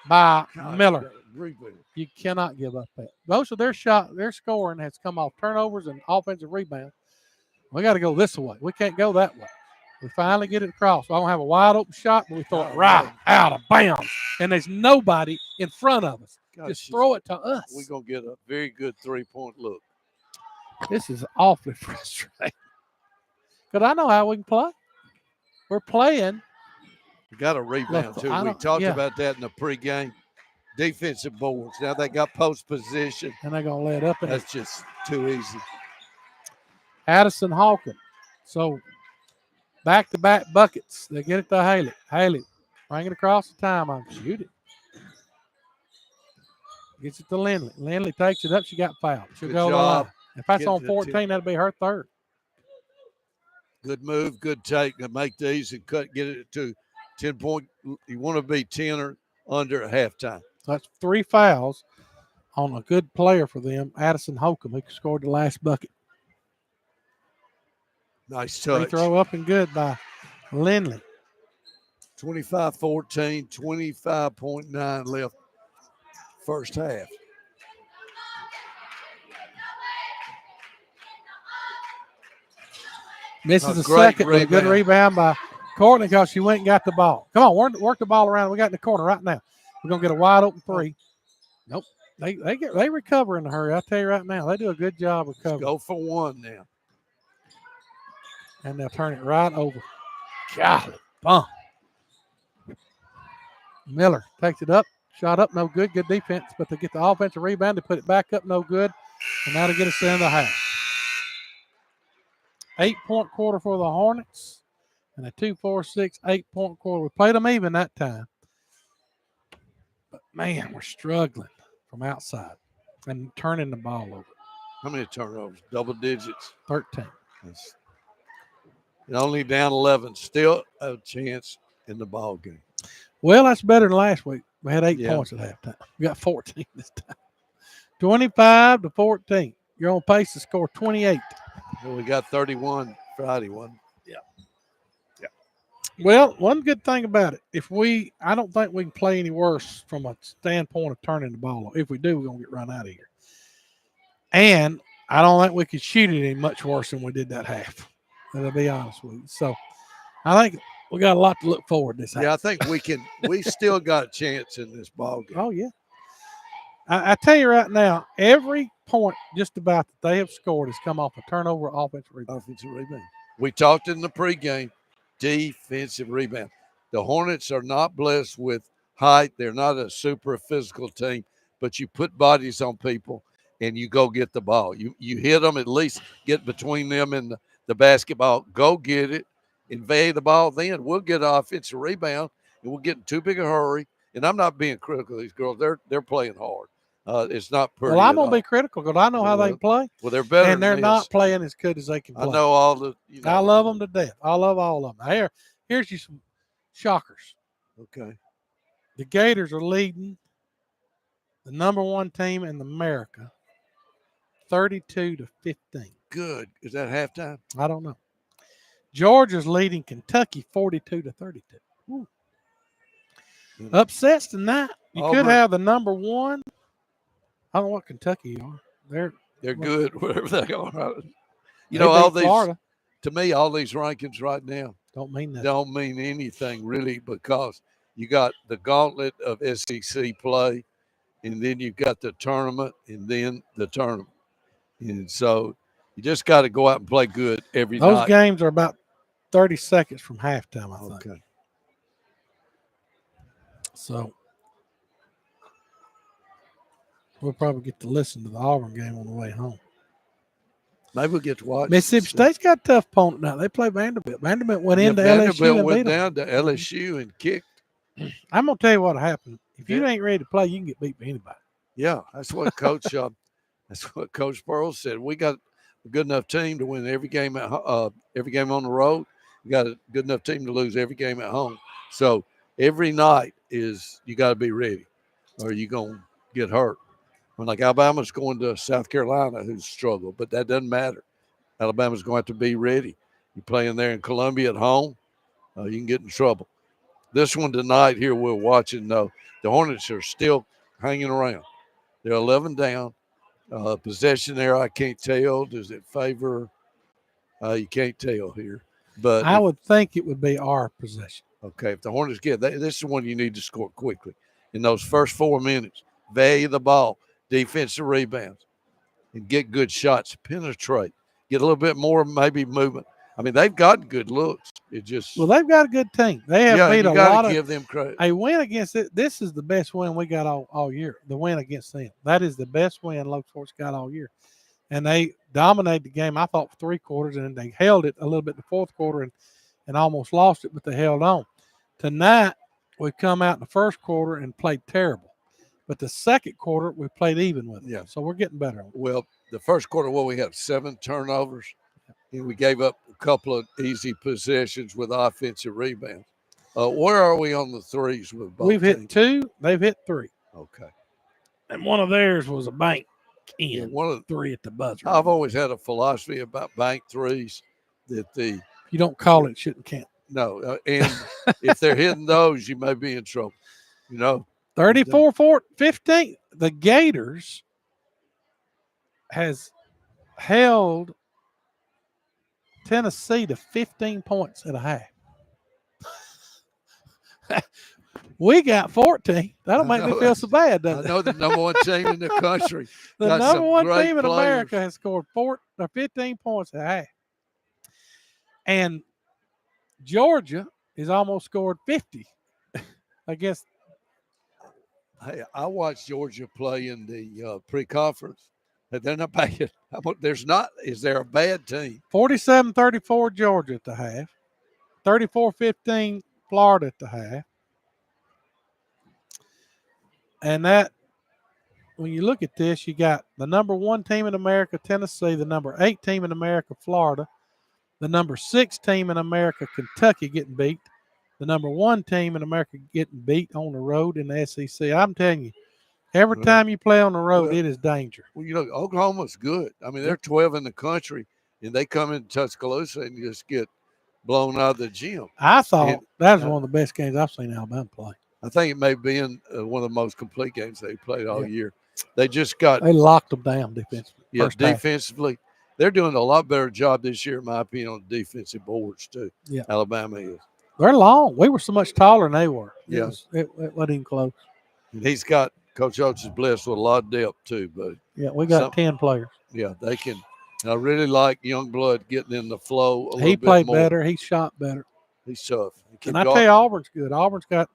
by Miller. You cannot give up that. Most of their scoring has come off turnovers and offensive rebounds. We got to go this way. We can't go that way. We finally get it across. I don't have a wide open shot, but we throw it right out of bounds. And there's nobody in front of us. Just throw it to us.
We're going to get a very good 3-point look.
This is awfully frustrating. Because I know how we can play. We're playing.
We got a rebound, too. We talked about that in the pregame. Defensive boards. Now they got post position.
And they're going to lay it up.
That's just too easy.
Addison Hawkins. So back-to-back buckets. They get it to Haley. Haley, bring it across the timeline. Shoot it. Gets it to Lindley. Lindley takes it up. She got fouled. She'll go to the line. If that's on 14, that'll be her third.
Good move, good take. Make these and get it to 10 point. You want to be 10 or under at halftime.
So that's 3 fouls on a good player for them, Addison Holcomb, who scored the last bucket.
Nice touch.
Free throw up and good by Lindley.
25-14, 25.9 left first half.
Misses a second with a good rebound by Courtney because she went and got the ball. Come on, work the ball around. We got in the corner right now. We're going to get a wide open 3. Nope. They recover in a hurry. I tell you right now, they do a good job recovering.
Go for 1 now.
And they'll turn it right over. Golly, bump. Miller takes it up. Shot up, no good. Good defense, but they get the offensive rebound. They put it back up, no good. And now to get us in the half. 8-point quarter for the Hornets. And a 2-4-6 8-point quarter. We played them even that time. But, man, we're struggling from outside and turning the ball over.
How many turnovers? Double digits?
13.
And only down 11. Still a chance in the ball game.
Well, that's better than last week. We had 8 points at halftime. We got 14 this time. 25-14. You're on pace to score 28.
Well, we got 31 Friday one.
Yeah. Well, one good thing about it, I don't think we can play any worse from a standpoint of turning the ball over. If we do, we're going to get run out of here. And I don't think we could shoot it any much worse than we did that half. To be honest with you. So I think we got a lot to look forward to this half.
Yeah, I think we can. We still got a chance in this ball game.
Oh, yeah. I tell you right now, every point just about that they have scored has come off a turnover offensive rebound.
We talked in the pregame, defensive rebound. The Hornets are not blessed with height. They're not a super physical team, but you put bodies on people and you go get the ball. You hit them, at least get between them and the basketball. Go get it, invade the ball. Then we'll get an offensive rebound and we'll get in too big a hurry. And I'm not being critical of these girls. They're playing hard. It's not pretty.
Well, I'm going to be critical because I know how they play.
Well, they're better.
And they're not playing as good as they can play.
I know all the.
I love them to death. I love all of them. Here's you some shockers.
Okay.
The Gators are leading the #1 team in America, 32-15.
Good. Is that halftime?
I don't know. Georgia's leading Kentucky 42-32. Upsets tonight. You could have the #1. I don't know what Kentucky are.
They're good, whatever they are. You know, all these Florida. To me, all these rankings right now
don't mean nothing.
Don't mean anything really, because you got the gauntlet of SEC play, and then you've got the tournament, and then the tournament. And so you just got to go out and play good every night.
Those games are about 30 seconds from halftime, I think.
Okay.
So we'll probably get to listen to the Auburn game on the way home.
Maybe we'll get to watch.
Mississippi State's got a tough opponent now. They play Vanderbilt. Vanderbilt went into LSU and
Vanderbilt went
beat them.
down to LSU and kicked.
I'm going to tell you what happened. If you ain't ready to play, you can get beat by anybody.
Yeah, that's what Coach That's what Coach Pearl said. We got a good enough team to win every game every game on the road. We got a good enough team to lose every game at home. So every night is you got to be ready, or you're gonna get hurt. When like Alabama's going to South Carolina, who's struggled, but that doesn't matter. Alabama's going to have to be ready. You're playing there in Columbia at home, you can get in trouble. This one tonight here we're watching, though, the Hornets are still hanging around. They're 11 down. Possession there, I can't tell. Does it favor? You can't tell here. But
I would think it would be our possession.
Okay, if the Hornets this is the one you need to score quickly. In those first 4 minutes, value the ball, defensive rebounds, and get good shots, penetrate, get a little bit more maybe movement. I mean, they've got good looks. It just
They've got a good team. They have beat
you
a
got
lot
to
of.
give them credit.
A win against it. This is the best win we got all year. The win against them. That is the best win Locust got all year. And they dominated the game, I thought, for 3 quarters, and they held it a little bit in the fourth quarter and almost lost it, but they held on. Tonight, we come out in the first quarter and played terrible. But the second quarter, we played even with them.
Yeah.
So we're getting better.
Well, the first quarter, we had 7 turnovers, and we gave up a couple of easy possessions with offensive rebounds. Where are we on the threes with both
We've hit
teams?
2. They've hit 3.
Okay.
And one of theirs was a bank in.
Yeah, one of
3 at the buzzer.
I've always had a philosophy about bank threes that
if you don't call it, shouldn't count.
No, and if they're hitting those, you may be in trouble.
34-15. The Gators has held Tennessee to 15 points at a half. We got 14. That'll make me feel so bad, doesn't it?
I know the number one team in the country.
The number one team in
players.
America has scored 15 points at half. And Georgia has almost scored 50. I guess.
Hey, I watched Georgia play in the pre-conference. They're not bad. Is there a bad team?
47-34 Georgia at the half. 34-15 Florida at the half. And that, when you look at this, you got the number 1 team in America, Tennessee, the number 8 team in America, Florida, the number 6 team in America, Kentucky, getting beat, the number 1 team in America getting beat on the road in the SEC. I'm telling you, every time you play on the road, it is danger.
Well, Oklahoma's good. I mean, they're 12 in the country, and they come into Tuscaloosa and just get blown out of the gym.
I thought that was one of the best games I've seen Alabama play.
I think it may have been one of the most complete games they played all year. They
locked them down defensively.
Yeah, defensively. They're doing a lot better job this year, in my opinion, on the defensive boards, too.
Yeah.
Alabama is.
They're long. We were so much taller than they were. It wasn't even close.
And Coach Oates is blessed with a lot of depth, too. But
yeah, we got 10 players.
Yeah, they can. And I really like young blood getting in the flow a little bit more.
He played better. He shot better.
He's tough.
And I tell you, Auburn's good. Auburn's got,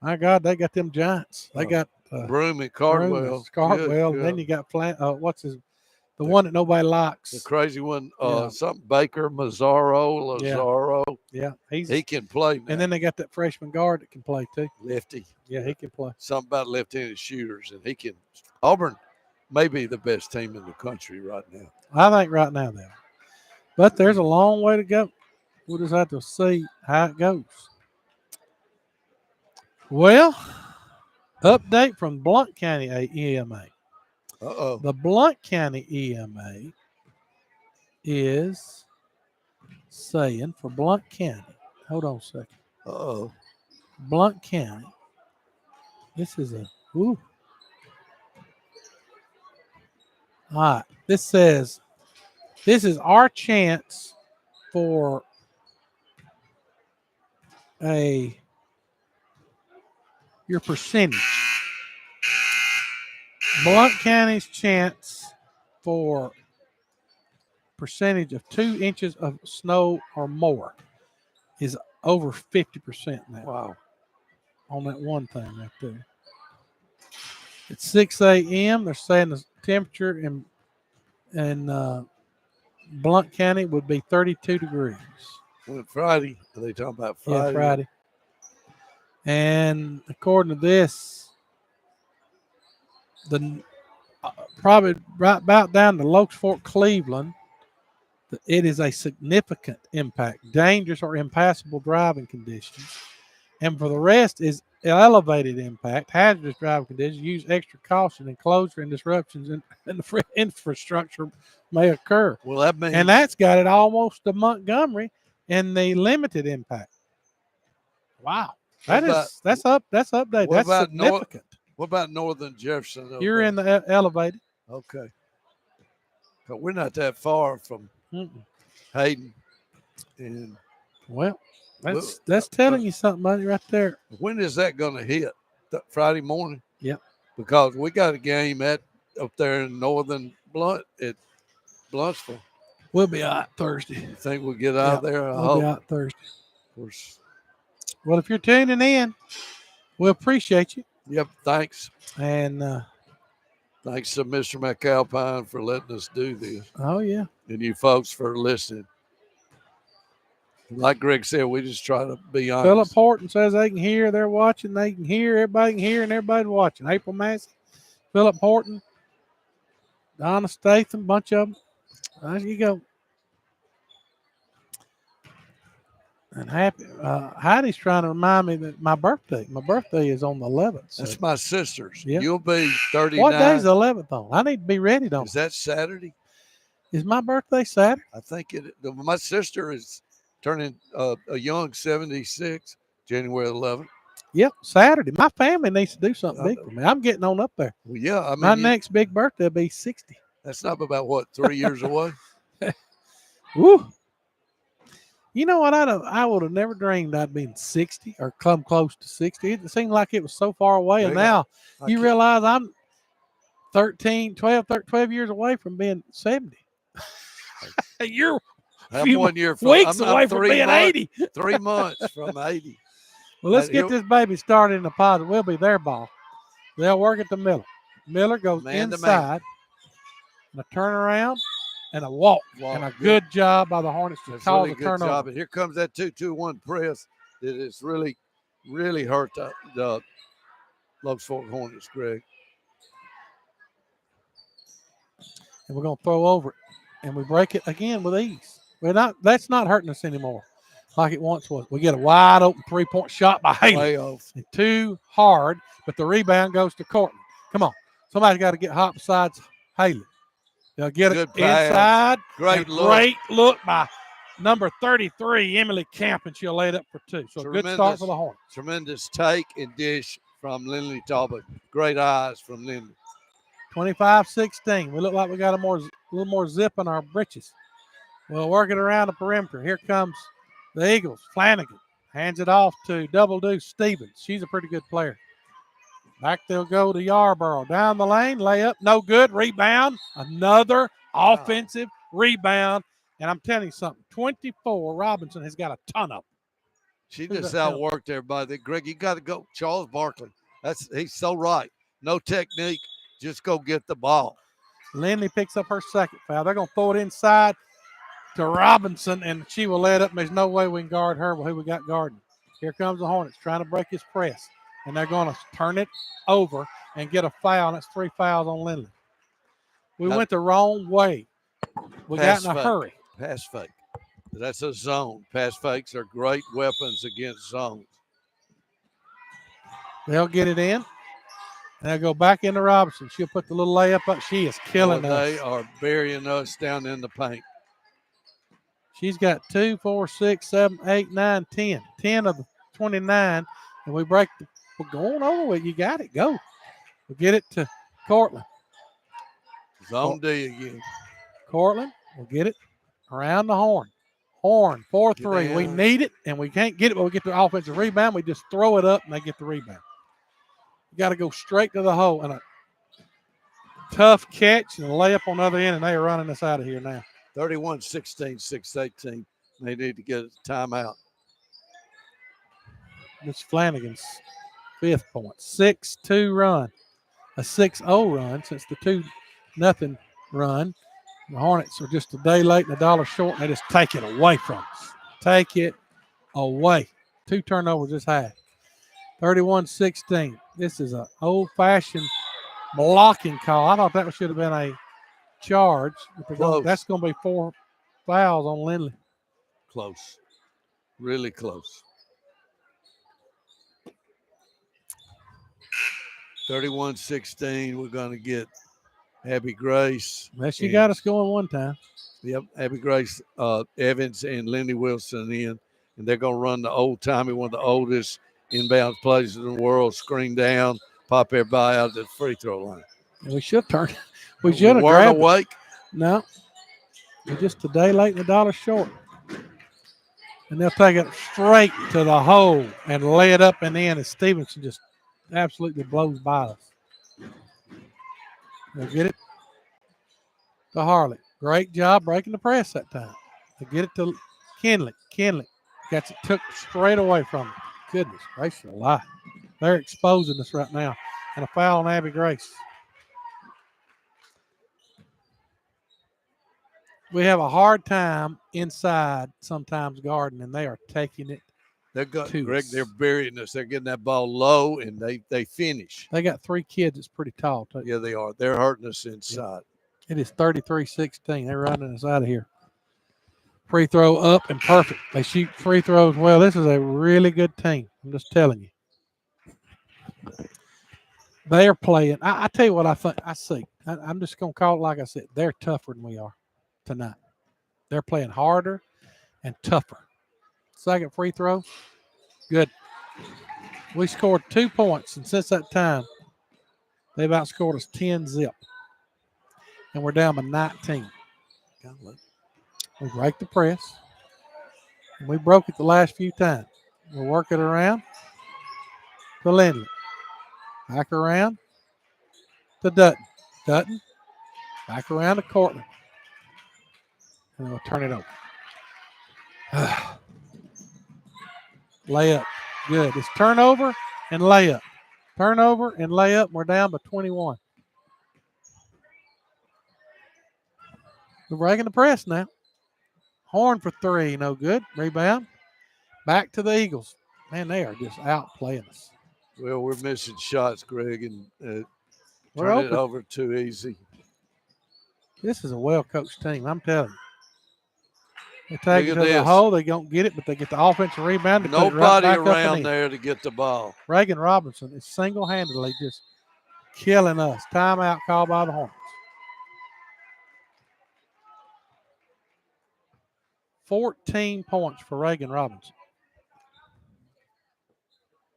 my God, they got them giants. They got
Broom and Cardwell.
Good. And then you got the one that nobody likes.
The crazy one, something Baker, Lazaro.
Yeah,
he can play now.
And then they got that freshman guard that can play too.
Lefty.
Yeah, he can play.
Something about left-handed shooters, and he can. Auburn may be the best team in the country right now.
I think right now they are. But there's a long way to go. We'll just have to see how it goes. Well, update from Blount County EMA. The Blount County EMA is saying for Blount County, hold on a second. Blount County, this is all right, this says, this is our chance for your percentage. Blount County's chance for percentage of 2 inches of snow or more is over 50% now.
Wow.
On that one thing right there. At 6 a.m., they're saying the temperature in Blount County would be 32 degrees.
Friday. Are they talking about Friday?
Yeah, Friday. And according to this, the probably right about down to Locust Fork, Cleveland. It is a significant impact, dangerous or impassable driving conditions. And for the rest is elevated impact, hazardous driving conditions. Use extra caution, and closure and disruptions in the infrastructure may occur.
Well, that means
And that's got it almost to Montgomery in the limited impact. Wow. That's updated.
what
That's
about
significant.
what about Northern Jefferson?
You're in the elevated.
Okay. But we're not that far from
Mm-mm.
Hayden. And
Well, that's telling you something, buddy, right there.
when is that going to hit? Friday morning?
Yep.
Because we got a game up there in Northern Blunt at Bluntsville.
We'll be out Thursday.
You think we'll get out there? I
We'll
hope.
be out Thursday.
Of course.
Well, if you're tuning in, we appreciate you.
Yep. Thanks.
And
Thanks to Mr. McAlpine for letting us do this.
oh yeah,
And you folks for listening. Like Greg said, we just try to be honest.
Philip Horton says they can hear, they're watching, they can hear, everybody can hear, and everybody's watching. April Massey, Philip Horton, Donna Statham, bunch of them. There you go. And happy Heidi's trying to remind me that my birthday is on the 11th. So.
That's my sister's.
Yep.
You'll be 39.
What day's the 11th on? I need to be ready, don't
Is that Saturday?
Is my birthday Saturday?
I think it. My sister is turning a young 76, January 11th.
Yep, Saturday. My family needs to do something big for me. I'm getting on up there.
Well, yeah. I mean,
my next big birthday will be 60.
That's not about, what, 3 years away?
Woo. You know what? I would have never dreamed I'd been 60 or come close to 60. It seemed like it was so far away. And now you realize I'm 12 years away from being 70. You're
I'm
weeks away from being 80.
3 months from 80.
Well, let's get this baby started in the positive. We'll be their ball. They'll work at the Miller. Miller goes inside, and a turnaround, and a walk. And a good job by the Hornets to cause a turnover. Job.
And here comes that 2-2-1 press that has really, really hurt the Locust Fork Hornets, Greg.
And we're going to throw over it. And we break it again with ease. That's not hurting us anymore like it once was. We get a wide open 3-point shot by Haley. And too hard, but the rebound goes to Courtney. Come on. Somebody's got to get hot besides Haley. They'll get it inside.
Great
look by number 33, Emily Camp, and she'll lay it up for 2. So a good start for the Hornets.
Tremendous take and dish from Lindley Talbot. Great eyes from Lindley.
25-16. We look like we got a little more zip in our britches. We'll work it around the perimeter. Here comes the Eagles. Flanagan hands it off to Double Deuce Stevens. She's a pretty good player. Back they'll go to Yarborough. Down the lane, layup, no good. Rebound, another offensive rebound. And I'm telling you something, 24, Robinson has got a ton of them.
She just outworked everybody. Greg, you got to go. Charles Barkley. He's so right. No technique. Just go get the ball.
Lindley picks up her second foul. They're going to throw it inside to Robinson, and she will let up. There's no way we can guard her with who we got guarding. Here comes the Hornets trying to break his press, and they're going to turn it over and get a foul, and it's 3 fouls on Lindley. We went the wrong way. We got in a hurry.
Pass fake. That's a zone. Pass fakes are great weapons against zones.
They'll get it in. And they'll go back into Robinson. She'll put the little layup up. She is killing us.
They are burying us down in the paint.
She's got 2, 4, 6, 7, 8, 9, 10. 10 of the 29. And we break we're going over with. You got it. Go. We'll get it to Cortland.
Zone D again.
Cortland will get it around the horn. 4-3. We need it, and we can't get it, but we get the offensive rebound. We just throw it up, and they get the rebound. You got to go straight to the hole, and a tough catch and a layup on the other end, and they are running us out of here now.
31-16, 6-18. They need to get a timeout.
This Flanagan's 5th point. 6-2 run. A 6-0 run since the 2-0 run. The Hornets are just a day late and $1 short, and they just take it away from us. Take it away. 2 turnovers this half. 31-16. This is an old-fashioned blocking call. I thought that should have been a charge.
Close.
That's going to be 4 fouls on Lindley.
Close. Really close. 31-16. We're going to get Abby Grace.
Well, she got us going one time.
Yep, Abby Grace, Evans, and Lindy Wilson in. And they're going to run the old-timey, one of the oldest inbound plays in the world, screen down, pop everybody out to the free throw line.
And we should turn. We should have
weren't
grabbed
awake.
it. No. We're just a day late and $1 short. And they'll take it straight to the hole and lay it up and in as Stevenson just absolutely blows by us. They'll get it to Harley. Great job breaking the press that time. They get it to Kinley. Kinley gets it took straight away from him. Goodness gracious alive. They're exposing us right now. And a foul on Abby Grace. We have a hard time inside sometimes guarding, and they are taking it.
Greg, they're burying us. They're getting that ball low, and they finish.
They got 3 kids that's pretty tall, too.
Yeah, they are. They're hurting us inside.
It is 33-16. They're running us out of here. Free throw up and perfect. They shoot free throws well. This is a really good team. I'm just telling you. They are playing. I tell you what I see. I'm just going to call it like I said. They're tougher than we are tonight. They're playing harder and tougher. Second free throw. Good. We scored 2 points, and since that time, they've outscored us 10-0. And we're down by 19. We break the press. And we broke it the last few times. We'll work it around to Lindley. Back around to Dutton. Dutton. Back around to Cortland. And we'll turn it over. Layup. Good. It's turnover and layup. Turnover and layup. We're down by 21. We're breaking the press now. Horn for 3. No good. Rebound. Back to the Eagles. Man, they are just outplaying us.
Well, we're missing shots, Greg, and
We're
turning it
open.
over too easy.
This is a well-coached team, I'm telling you. They take it
Look
to
at
the
this.
hole. They don't get it, but they get the offensive rebound. To
Nobody
put it right back up and
around
in.
there to get the ball.
Reagan Robinson is single-handedly just killing us. Timeout called by the Hornets. 14 points for Reagan Robinson.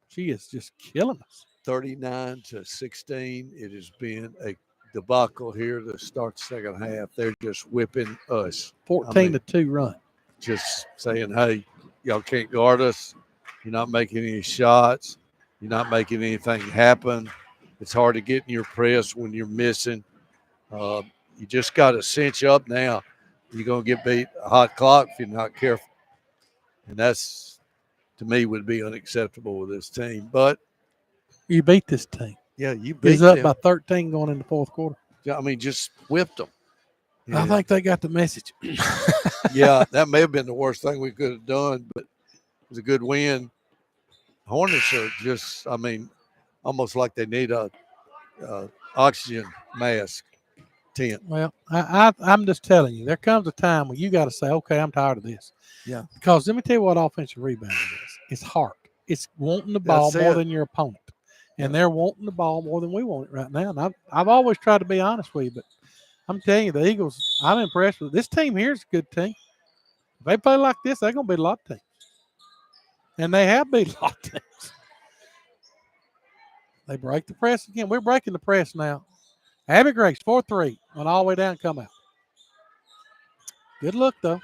She is just killing us.
39-16. It has been a debacle here to start the second half. They're just whipping us.
14-2 run.
Just saying, hey, y'all can't guard us. You're not making any shots. You're not making anything happen. It's hard to get in your press when you're missing. You just got to cinch up now. You're going to get beat a hot clock if you're not careful. And that's, to me, would be unacceptable with this team. But
you beat this team.
yeah, you beat
He's up
them.
by 13 going into the fourth quarter.
I mean, just whipped them.
I think they got the message.
Yeah, that may have been the worst thing we could have done, but it was a good win. Hornets are just, I mean, almost like they need a oxygen mask tent.
Well, I'm just telling you, there comes a time when you got to say, okay, I'm tired of this.
Yeah.
Because let me tell you what offensive rebounding is. It's hard. It's wanting the ball
That's
more
it.
than your opponent. And they're wanting the ball more than we want it right now. And I've always tried to be honest with you, but I'm telling you, the Eagles, I'm impressed with this team here is a good team. If they play like this, they're going to beat a lot of teams. And they have beat a lot of teams. They break the press again. We're breaking the press now. Abby Grace, 4-3, went all the way down and come out. Good look, though.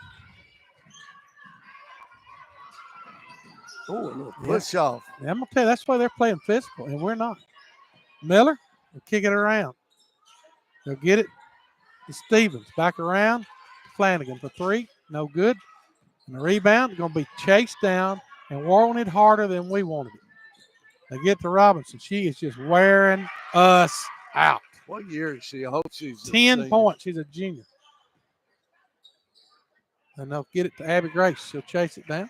Oh, a little push off.
Yeah, I'm going to tell you, that's why they're playing physical, and we're not. Miller will kick it around. They'll get it to Stevens. Back around. Flanagan for 3. No good. And the rebound is going to be chased down and wanted harder than we wanted it. They get to Robinson. She is just wearing us out.
What year is she? I hope she's
10 points. She's a junior. And they'll get it to Abby Grace. She'll chase it down.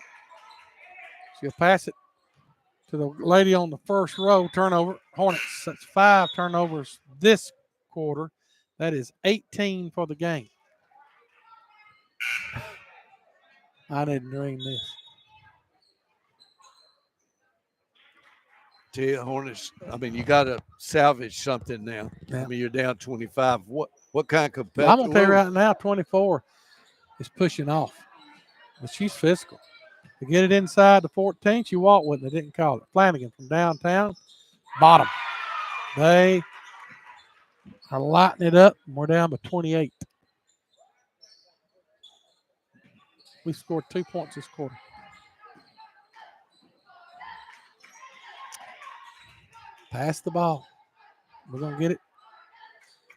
She'll pass it to the lady on the first row. Turnover. Hornets. That's 5 turnovers this quarter. That is 18 for the game. I didn't ring this.
Tell you, Hornets, I mean, you got to salvage something now.
Yeah.
I mean, you're down 25. What kind of competitor?
Well, I'm going to tell you right now, 24 is pushing off. But she's physical. To get it inside the 14, she walked with it. They didn't call it. Flanagan from downtown. Bottom. They are lighting it up, and we're down by 28. We scored 2 points this quarter. Pass the ball. We're going to get it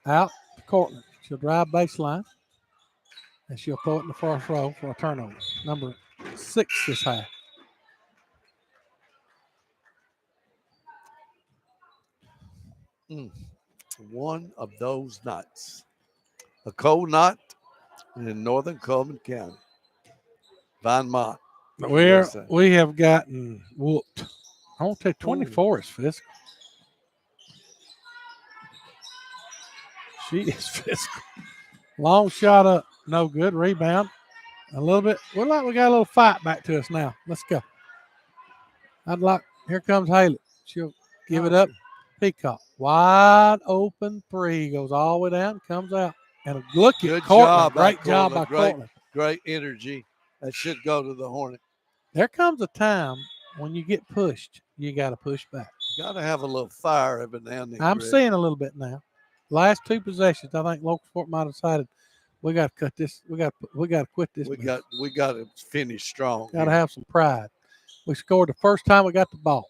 out to Cortland. She'll drive baseline, and she'll throw it in the first row for a turnover. Number 6 this half.
One of those nights. A cold night in northern Coleman County. Vinemont.
We have gotten whooped. I won't take 24 is physical. She is physical. Long shot up, no good. Rebound. A little bit. We're like we got a little fight back to us now. Let's go. Here comes Haley. She'll give it up. Peacock. Wide open 3. Goes all the way down, comes out. And look at Cortland. Great job by Cortland.
Great energy. That should go to the Hornet.
There comes a time when you get pushed, you got to push back.
You got to have a little fire every now and then.
I'm seeing a little bit now. Last 2 possessions, I think Locust might have decided we got to cut this. We got to quit this.
We got to finish strong.
Got to have some pride. We scored the first time we got the ball.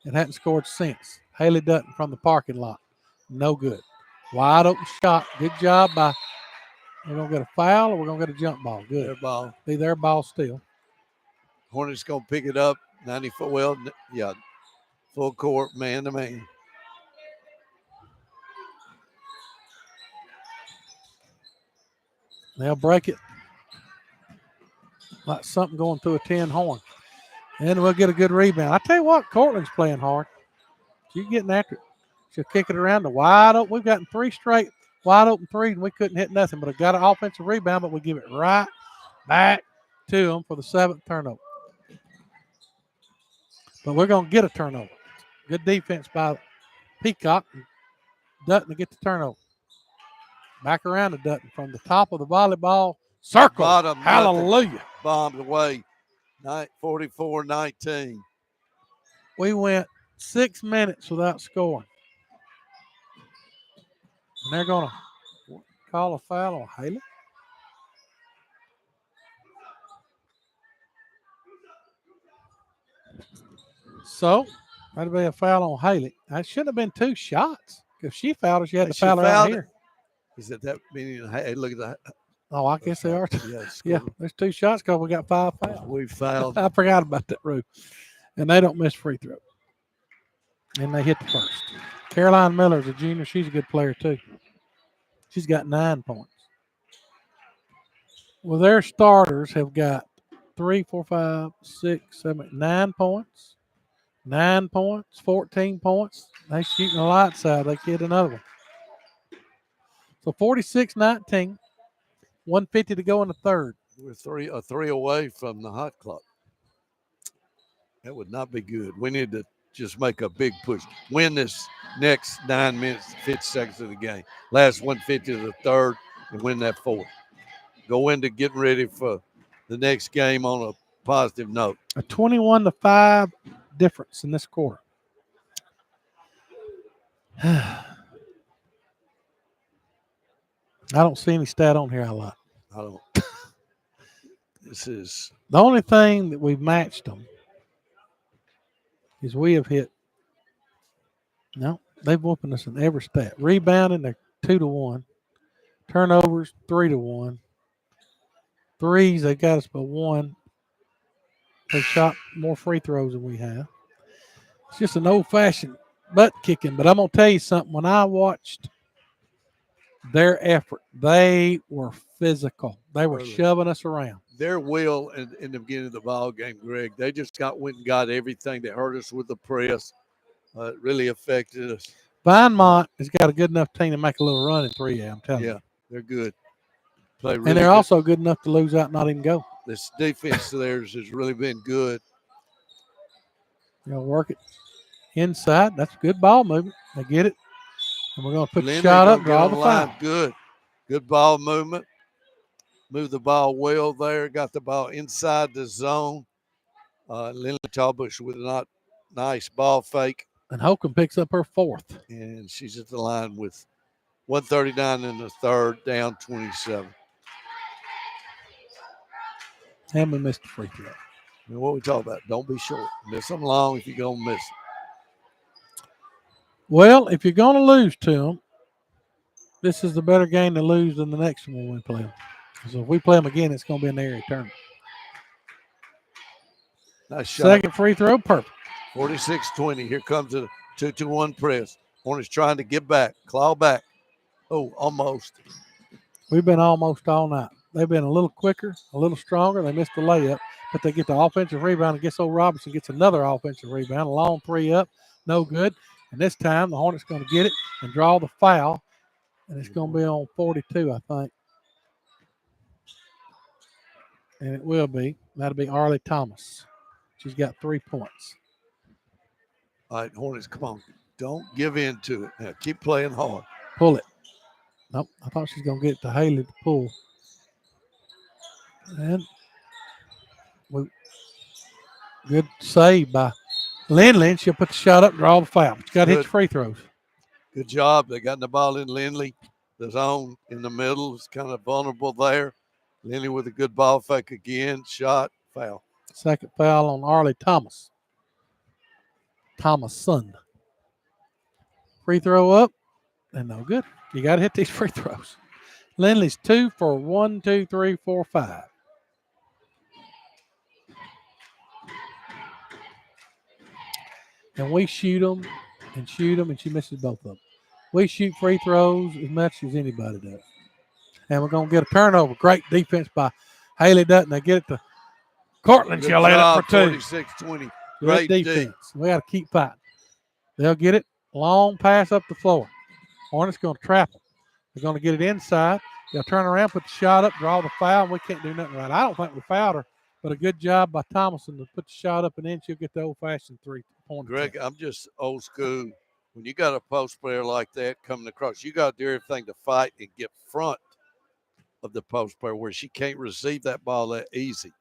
It hadn't scored since. Haley Dutton from the parking lot. No good. Wide open shot. Good job by. We're going to get a foul or we're going to get a jump ball. Good.
Their ball.
Be their ball still.
Hornets going to pick it up. 94. Well, yeah. Full court, man to man.
They'll break it. Like something going through a tin horn. And we'll get a good rebound. I tell you what, Cortland's playing hard. She's getting after it. She'll kick it around the wide open. We've gotten 3 straight wide open threes, and we couldn't hit nothing. But I got an offensive rebound, but we give it right back to them for the 7th turnover. But we're going to get a turnover. Good defense by Peacock. Dutton to get the turnover. Back around to Dutton from the top of the volleyball circle.
Bottom.
Hallelujah.
Bombed away. 44-19.
We went 6 minutes without scoring. And they're going to call a foul on Haley. So, that'd be a foul on Haley. That shouldn't have been 2 shots. If she fouled her, she had to foul her out here.
Is that meaning, hey, look at that.
Oh, I guess they are.
Yes.
Yeah, there's 2 shots because we got 5 fouls.
We fouled.
I forgot about that rule. And they don't miss free throw. And they hit the first. Caroline Miller's a junior. She's a good player, too. She's got 9 points. Well, their starters have got 3, 4, 5, 6, 7, 9 points. 9 points, 14 points. They shooting the light side. They get another one. So 46-19. 150 to go in the third.
We're 3 away from the hot clock. That would not be good. We need to just make a big push. Win this next 9 minutes, 50 seconds of the game. Last 150 to the third and win that 4th. Go into getting ready for the next game on a positive note.
A 21-5 difference in this quarter. I don't see any stat on here I like.
I don't. This is
the only thing that we've matched them is we have hit. No, they've whooping us in every stat. Rebounding, they're 2-1. Turnovers, 3-1. Threes, they got us by 1. They shot more free throws than we have. It's just an old-fashioned butt kicking. But I'm gonna tell you something. When I watched their effort, they were physical. They were shoving us around.
their will in the beginning of the ball game, Greg. They just went and got everything. They hurt us with the press. It really affected us.
Vinemont has got a good enough team to make a little run in 3A, I'm telling you.
Yeah, they're good. Play really
and they're
good.
also good enough to lose out and not even go.
This defense of theirs has really been good.
Work it inside. That's a good ball movement. They get it. And we're going to put
Lindley
the shot up,
gonna
draw
get on
the
line.
foul.
Good. Good ball movement. Move the ball well there. Got the ball inside the zone. Lindley Talbush with a nice ball fake.
And Holcomb picks up her fourth.
And she's at the line with 1:39 in the third, down 27.
And we missed the free throw.
And what we talk about, don't be short. Miss them long if you're going to miss them.
Well, if you're going to lose to them, this is the better game to lose than the next one when we play them. So if we play them again, it's going to be an area tournament.
Nice shot.
Second free throw, perfect.
46-20. Here comes the 2-2-1 press. Hornets trying to get back, claw back. Oh, almost.
We've been almost all night. They've been a little quicker, a little stronger. They missed the layup, but they get the offensive rebound, and guess old Robinson gets another offensive rebound. A long three up, no good. And this time the Hornets going to get it and draw the foul, and it's going to be on 42, I think. And it will be. That'll be Arlie Thomas. She's got 3 points.
All right, Hornets, come on. Don't give in to it. Now, keep playing hard.
Pull it. Nope, I thought she's going to get it to Haley to pull. And good save by Lindley, and she'll put the shot up and draw the foul. But you got to hit your free throws.
Good job. They got the ball in Lindley. The zone in the middle is kind of vulnerable there. Lindley with a good ball fake again. Shot, foul.
Second foul on Arlie Thomas. Thomason. Free throw up, and no good. You got to hit these free throws. Lindley's 2 for 1, 2, 3, 4, 5. And we shoot them, and she misses both of them. We shoot free throws as much as anybody does. And we're going to get a turnover. Great defense by Haley Dutton. They get it to Cortland. She'll lay it for 2.
46-20.
Great defense. We got to keep fighting. They'll get it. Long pass up the floor. Hornets going to trap them. They're going to get it inside. They'll turn around, put the shot up, draw the foul, and we can't do nothing right. I don't think we fouled her, but a good job by Thomason to put the shot up, and then she'll get the old-fashioned 3-point.
Greg, I'm just old school. When you got a post player like that coming across, you got to do everything to fight and get front of the post player where she can't receive that ball that easy.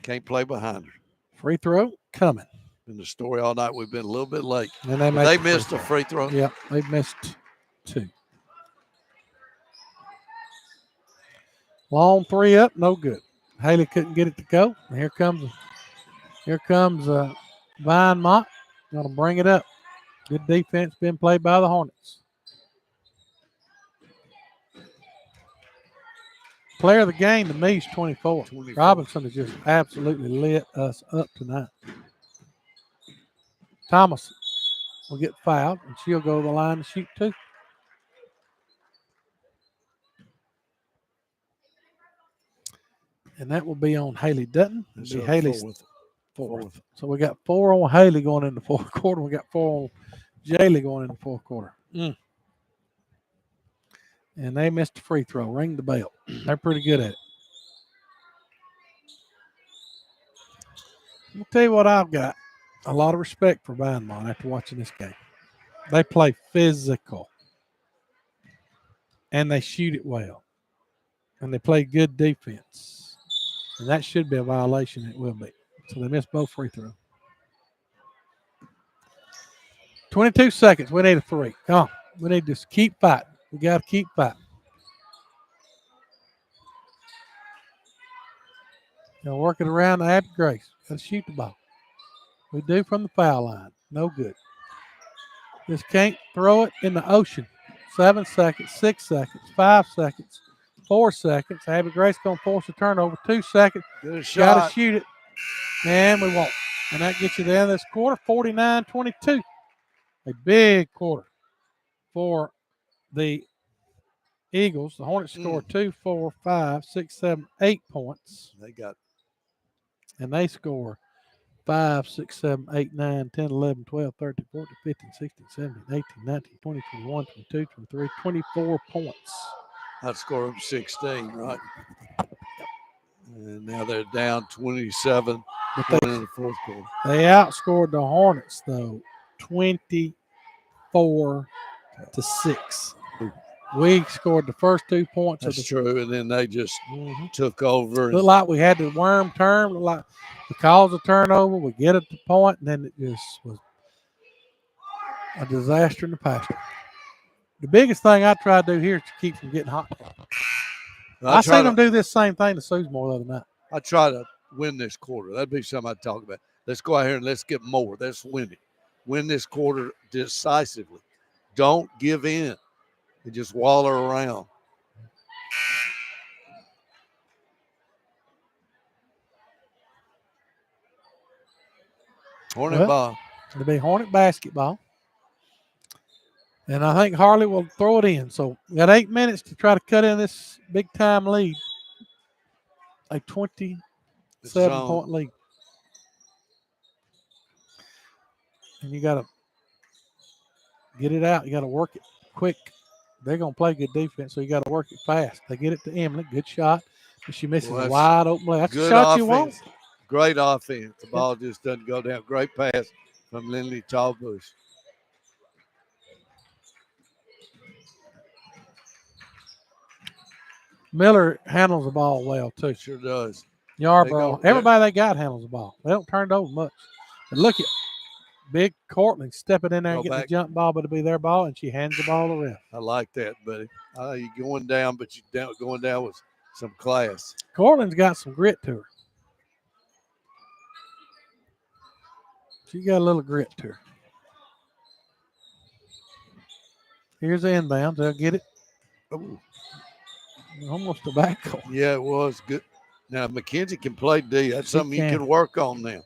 Can't play behind her.
Free throw coming.
In the story all night, we've been a little bit late.
And
they missed a free throw.
Yeah, they missed 2. Long 3 up, no good. Haley couldn't get it to go. And here comes Vinemont. Going to bring it up. Good defense being played by the Hornets. Player of the game to me is 24. Robinson has just absolutely lit us up tonight. Thomas will get fouled, and she'll go to the line to shoot 2. And that will be on Haley Dutton. It'll be Haley's fourth. So we got 4 on Haley going into the fourth quarter. We got 4 on Jaylee going into the fourth quarter. And they missed a free throw. Ring the bell. They're pretty good at it. I'll tell you what I've got. A lot of respect for Vinemont after watching this game. They play physical. And they shoot it well. And they play good defense. And that should be a violation. It will be. So they missed both free throws. 22 seconds. We need a 3. Come on. We need to keep fighting. We got to keep fighting. Now work it around to Abby Grace. Got to shoot the ball. We do from the foul line. No good. Just can't throw it in the ocean. 7 seconds, 6 seconds, 5 seconds, 4 seconds. Abby Grace going to force a turnover. 2 seconds.
Good shot.
Got to shoot it. And we won't. And that gets you to the end of this quarter, 49-22. A big quarter for the Eagles. The Hornets score 2, 4, 5, 6, 7, 8 points.
They got
And they score 5, 6, 7, 8, 9, 10, 11, 12, 13, 14, 15, 16, 17, 18, 19, 20, 21, 22, 23, 24 points.
outscored them 16, right? And now they're down 27
But
in the fourth quarter.
they outscored the Hornets, though, 24 to 6. We scored the first 2 points.
That's true. And then they just took over.
Looked like we had the worm turn. Looked like we caused a turnover. We get at the point, and then it just was a disaster in the pasture. The biggest thing I try to do here is to keep from getting hot. I seen them do this same thing to Susamore the other night.
I try to win this quarter. That'd be something I'd talk about. Let's go out here and let's get more. Let's win it. Win this quarter decisively. Don't give in and just waller around. Hornet ball.
It'll be Hornet basketball. And I think Harley will throw it in. So we got 8 minutes to try to cut in this big time lead. A 27-point lead. And you got to get it out. You got to work it quick. They're going to play good defense, so you got to work it fast. They get it to Emily. Good shot. But she misses a wide open play. That's the shot you want.
Great offense. The ball just doesn't go down. Great pass from Lindley Tallbush.
Miller handles the ball well, too.
Sure does.
Yarborough. Everybody they got handles the ball. They don't turn it over much. And look at big Cortland stepping in there and getting the jump ball, but it'll be their ball, and she hands the ball to ref.
I like that, buddy. You're going down, but you're going down with some class.
Cortland's got some grit to her. She got a little grit to her. Here's the inbound. They'll get it.
Ooh.
Almost a back goal.
Yeah, it was good. Now, McKenzie can play D. That's something you can work on now.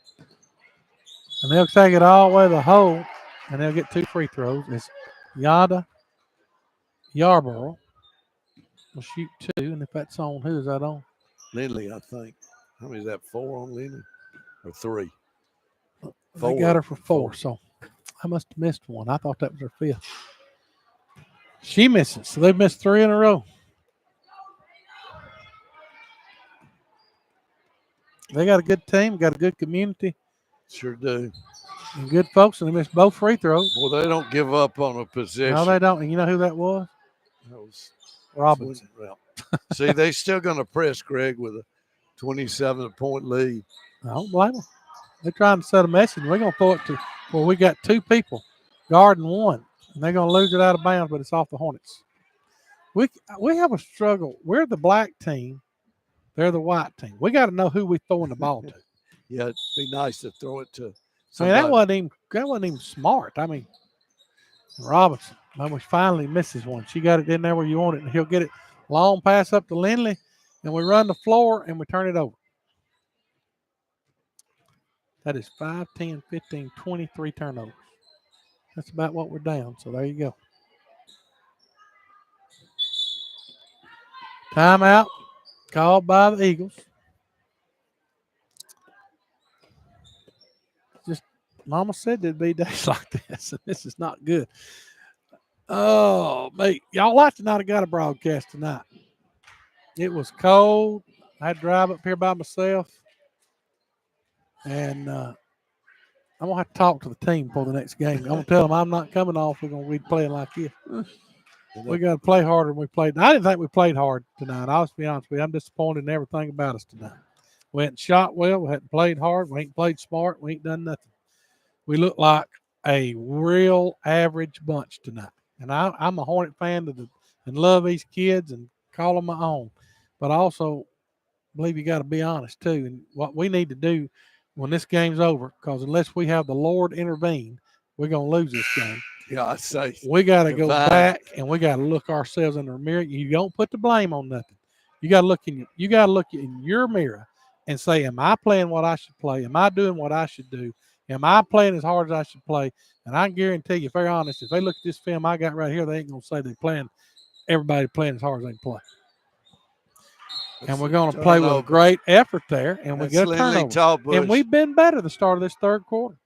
And they'll take it all the way to the hole, and they'll get 2 free throws. It's Yada Yarborough will shoot 2, and if that's on, who is that on?
Lindley, I think. How many is that, 4 on Lindley? Or 3?
They got her for 4, so I must have missed one. I thought that was her 5th. She misses, so they've missed 3 in a row. They got a good team, got a good community.
Sure do.
And good folks, and they missed both free throws.
Well, they don't give up on a possession.
No, they don't. And you know who that was?
That was
Robinson.
See, they still going to press Greg with a 27-point lead.
I don't blame them. They're trying to set a message. We're going to throw it to where we got 2 people guarding 1, and they're going to lose it out of bounds, but it's off the Hornets. We have a struggle. We're the black team. They're the white team. We got to know who we're throwing the ball to.
Yeah, it'd be nice to throw it to
somebody. I mean, that wasn't even smart. I mean, Robinson, we finally misses one. She got it in there where you want it, and he'll get it. Long pass up to Lindley, and we run the floor, and we turn it over. That is 5, 10, 15, 23 turnovers. That's about what we're down, so there you go. Timeout called by the Eagles. Just Mama said there'd be days like this, and this is not good. Oh, mate, y'all like to not have got a broadcast tonight. It was cold. I had to drive up here by myself, and I'm going to have to talk to the team for the next game. I'm going to tell them I'm not coming off. We're going to be playing like this. We got to play harder than we played. I didn't think we played hard tonight. I'll be honest with you. I'm disappointed in everything about us tonight. We hadn't shot well. We hadn't played hard. We ain't played smart. We ain't done nothing. We look like a real average bunch tonight. And I'm a Hornet fan and love these kids and call them my own. But I also believe you got to be honest, too. And what we need to do when this game's over, because unless we have the Lord intervene, we're going to lose this game.
Yeah, I say.
We got to go back and we got to look ourselves in the mirror. You don't put the blame on nothing. You got to look in your mirror and say, am I playing what I should play? Am I doing what I should do? Am I playing as hard as I should play? And I guarantee you, if they're honest, if they look at this film I got right here, they ain't going to say they're playing everybody playing as hard as they can play. And
That's
we're
a
going to play with a
turnover.
great effort there, and we
That's
get a
Lindley
turnover.
Tallbush.
And we've been better the start of this third quarter.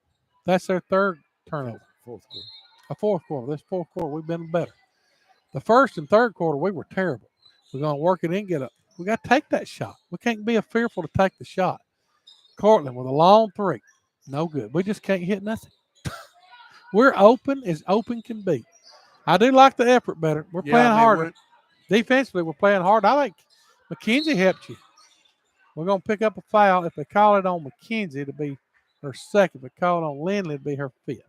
That's their third turnover.
Fourth quarter.
A fourth quarter. This fourth quarter, we've been better. The first and third quarter, we were terrible. We're going to work it in, get up. We got to take that shot. We can't be fearful to take the shot. Cortland with a long three. No good. We just can't hit nothing. We're open as open can be. I do like the effort better. We're playing harder. Defensively, we're playing hard. I think McKenzie helped you. We're going to pick up a foul. If they call it on McKenzie, it'll be her second. If they call it on Lindley, it'll be her fifth.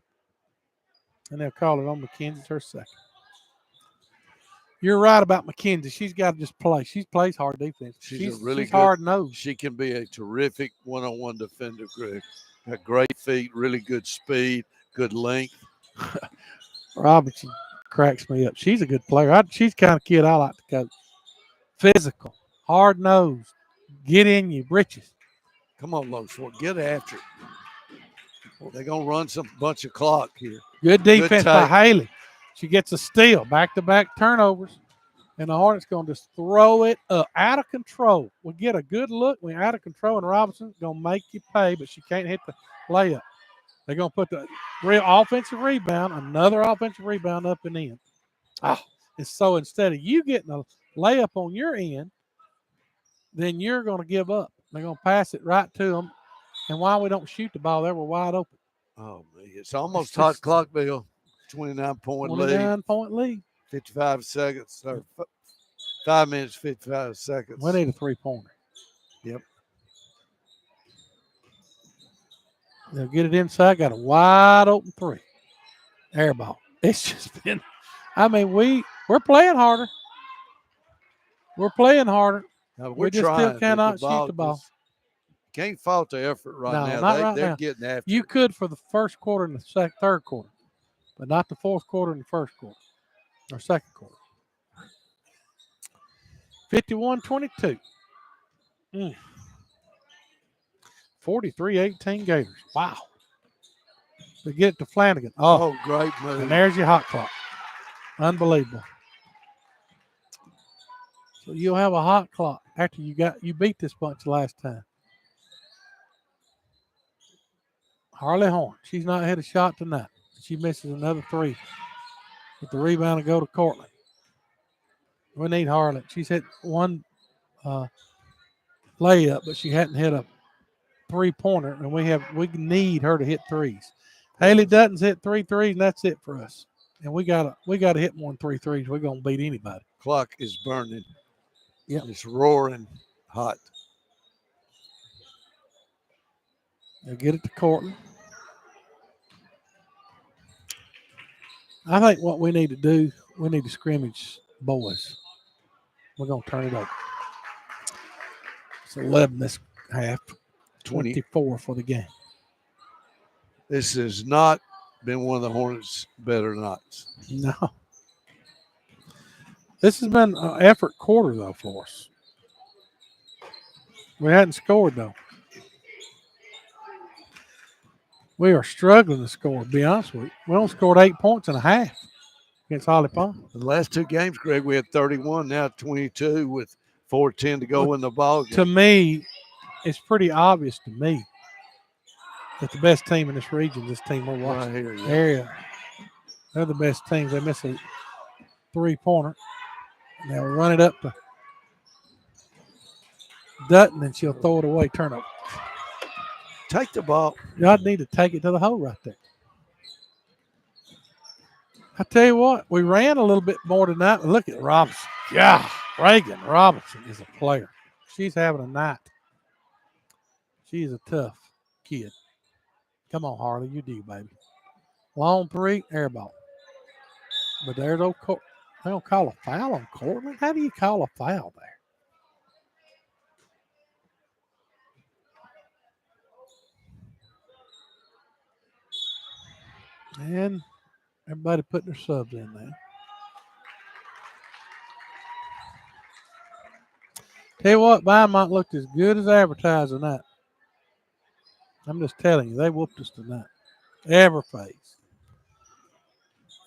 And they'll call it on McKenzie, it's her second. You're right about McKenzie. She's got to just play. She plays hard defense.
She's a really
she's
good,
hard-nosed.
She can be a terrific one-on-one defender, Greg. Got great feet, really good speed, good length.
Robinson cracks me up. She's a good player. She's the kind of kid I like to coach. Physical, hard-nosed, get in you, britches.
Come on, Longshore, get after it. They're going to run some bunch of clock here.
Good defense by Haley. She gets a steal, back-to-back turnovers, and the Hornets going to just throw it up, out of control. We get a good look. We're out of control, and Robinson's going to make you pay, but she can't hit the layup. They're going to put the real offensive rebound, another offensive rebound up and in. Oh, and so instead of you getting a layup on your end, then you're going to give up. They're going to pass it right to them, and while we don't shoot the ball, they were wide open.
Oh, man. It's almost hot clock, Bill. 29-point lead.
29-point lead.
55 seconds. Or 5 minutes, 55 seconds.
We need a three-pointer.
Yep.
They'll get it inside. Got a wide open three. Air ball. It's just been, I mean, we're playing harder. We're playing harder.
Now,
we just
trying,
still cannot shoot the ball.
Can't fault the effort right
no,
now.
Not right
they're
now.
getting after
you
it.
Could for the first quarter and the third quarter, but not the fourth quarter and the first quarter or second quarter. 51-22. 43-18 Gators. Wow. They get it to Flanagan.
Oh, great move.
And there's your hot clock. Unbelievable. So you'll have a hot clock after you beat this bunch last time. Harley Horn. She's not hit a shot tonight. She misses another three. With the rebound to go to Cortland. We need Harley. She's hit one layup, but she hadn't hit a three-pointer, and we need her to hit threes. Haley Dutton's hit 3 threes, and that's it for us. And we gotta hit more than 3 threes. We're gonna beat anybody.
Clock is burning.
Yeah,
it's roaring hot.
They'll get it to Cortland. I think what we need to do, we need to scrimmage boys. We're gonna turn it over. It's 11 this half. 24 for the game.
This has not been one of the Hornets' better nights.
No. This has been an effort quarter, though, for us. We hadn't scored, though. We are struggling to score, to be honest with you. We only scored 8 points and a half against Holly Pond.
The last two games, Greg, we had 31, now 22 with 4:10 to go in the ball game.
To me, it's pretty obvious to me that the best team in this region, this team we're watching,
right here, yeah.
area, they're the best teams. They miss a three-pointer. They'll run it up to Dutton, and she'll throw it away. Turnover.
Take the ball.
Y'all need to take it to the hole right there. I tell you what, we ran a little bit more tonight. Look at Robinson. Yeah, Reagan Robinson is a player. She's having a night. She's a tough kid. Come on, Harley, you do, baby. Long three, air ball. But there's old Cortland. They don't call a foul on Cortland. How do you call a foul there? And everybody putting their subs in there. Tell you what, Vinemont looked as good as advertised tonight. I'm just telling you, they whooped us tonight. Every phase.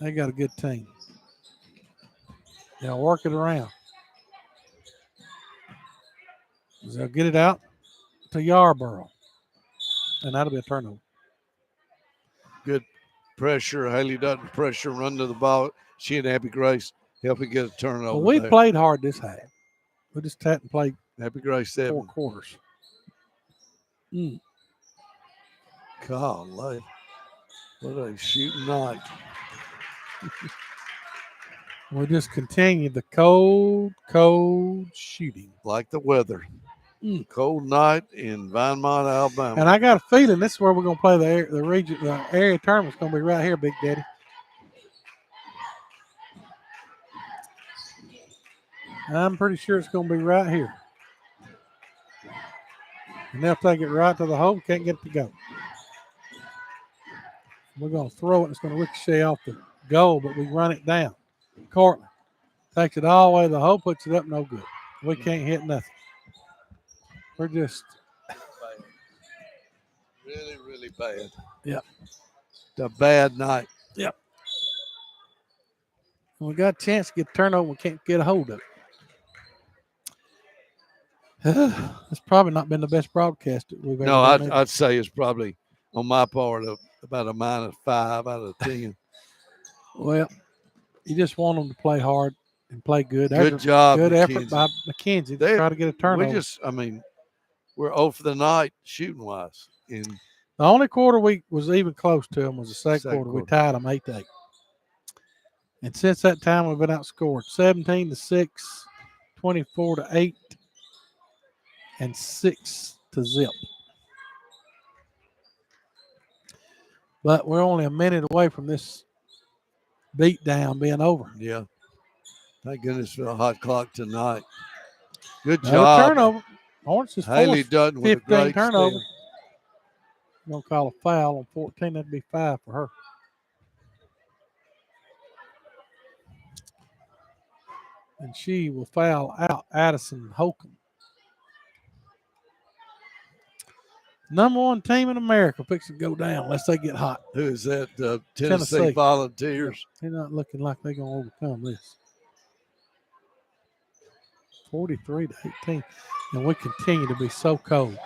They got a good team. They'll work it around. They'll get it out to Yarborough. And that'll be a turnover.
Good pressure. Haley Dutton pressure, run to the ball. She and Happy Grace helping get a turnover.
Well, we
there.
played hard this half. We just hadn't played
Happy Grace
4
7.
quarters.
Golly. What a shooting night.
We just continue the cold shooting.
Like the weather. Cold night in Vinemont, Alabama.
And I got a feeling this is where we're going to play the area tournament's going to be right here, Big Daddy. I'm pretty sure it's going to be right here. And they'll take it right to the hole. Can't get it to go. We're going to throw it. It's going to ricochet off the goal, but we run it down. Cortland takes it all the way to the hole, puts it up, no good. We can't hit nothing. We're just
really, really bad.
Yep.
It's a bad night.
Yep. We got a chance to get turnover. We can't get a hold of it. It's probably not been the best broadcast that we've ever done.
I'd say it's probably on my part about a -5 out of 10.
Well, you just want them to play hard and play good.
Good job.
Good
McKenzie.
effort by McKenzie to try to get a turnover.
We're 0 for the night shooting wise. And
the only quarter we was even close to them was the second quarter. We tied them 8-8. And since that time, we've been outscored 17-6, 24-8, and 6-0. But we're only a minute away from this beat down being over.
Yeah. Thank goodness for a hot clock tonight. Good job.
Turnover. Hornets is
Haley Dutton with a
15
great
turnover.
steal.
Going to call a foul on 14. That'd be 5 for her. And she will foul out Addison Holcomb. Number 1 team in America fixing to go down unless they get hot.
Who is that? Tennessee Volunteers.
They're not looking like they're going to overcome this. 43-18. And we continue to be so cold.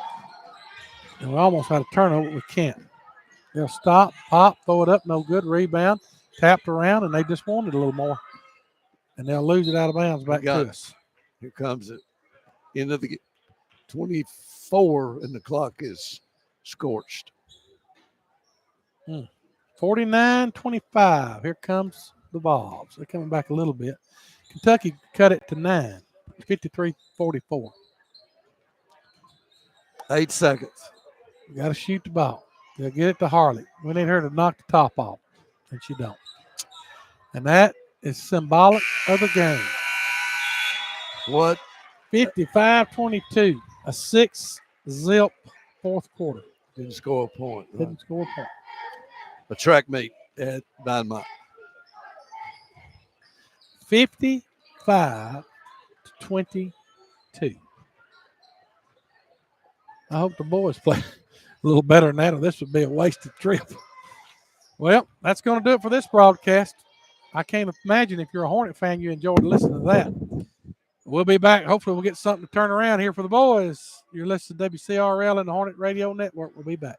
And we almost had a turnover, but we can't. They'll stop, pop, throw it up, no good, rebound, tapped around, and they just wanted a little more. And they'll lose it out of bounds back to us.
Here comes it. End of the 24, and the clock is scorched.
49-25. Here comes the Vols. They're coming back a little bit. Kentucky cut it to 9. 53-44.
8 seconds.
We got to shoot the ball. They'll get it to Harley. We need her to knock the top off, and she don't. And that is symbolic of the game.
What?
55-22. A 6-0 fourth quarter.
Didn't score a point. Right?
Didn't score a point.
A track meet at Vinemont.
55-22. I hope the boys play a little better than that, or this would be a wasted trip. Well, that's going to do it for this broadcast. I can't imagine if you're a Hornet fan, you enjoyed listening to that. We'll be back. Hopefully, we'll get something to turn around here for the boys. You're listening to WCRL and the Hornet Radio Network. We'll be back.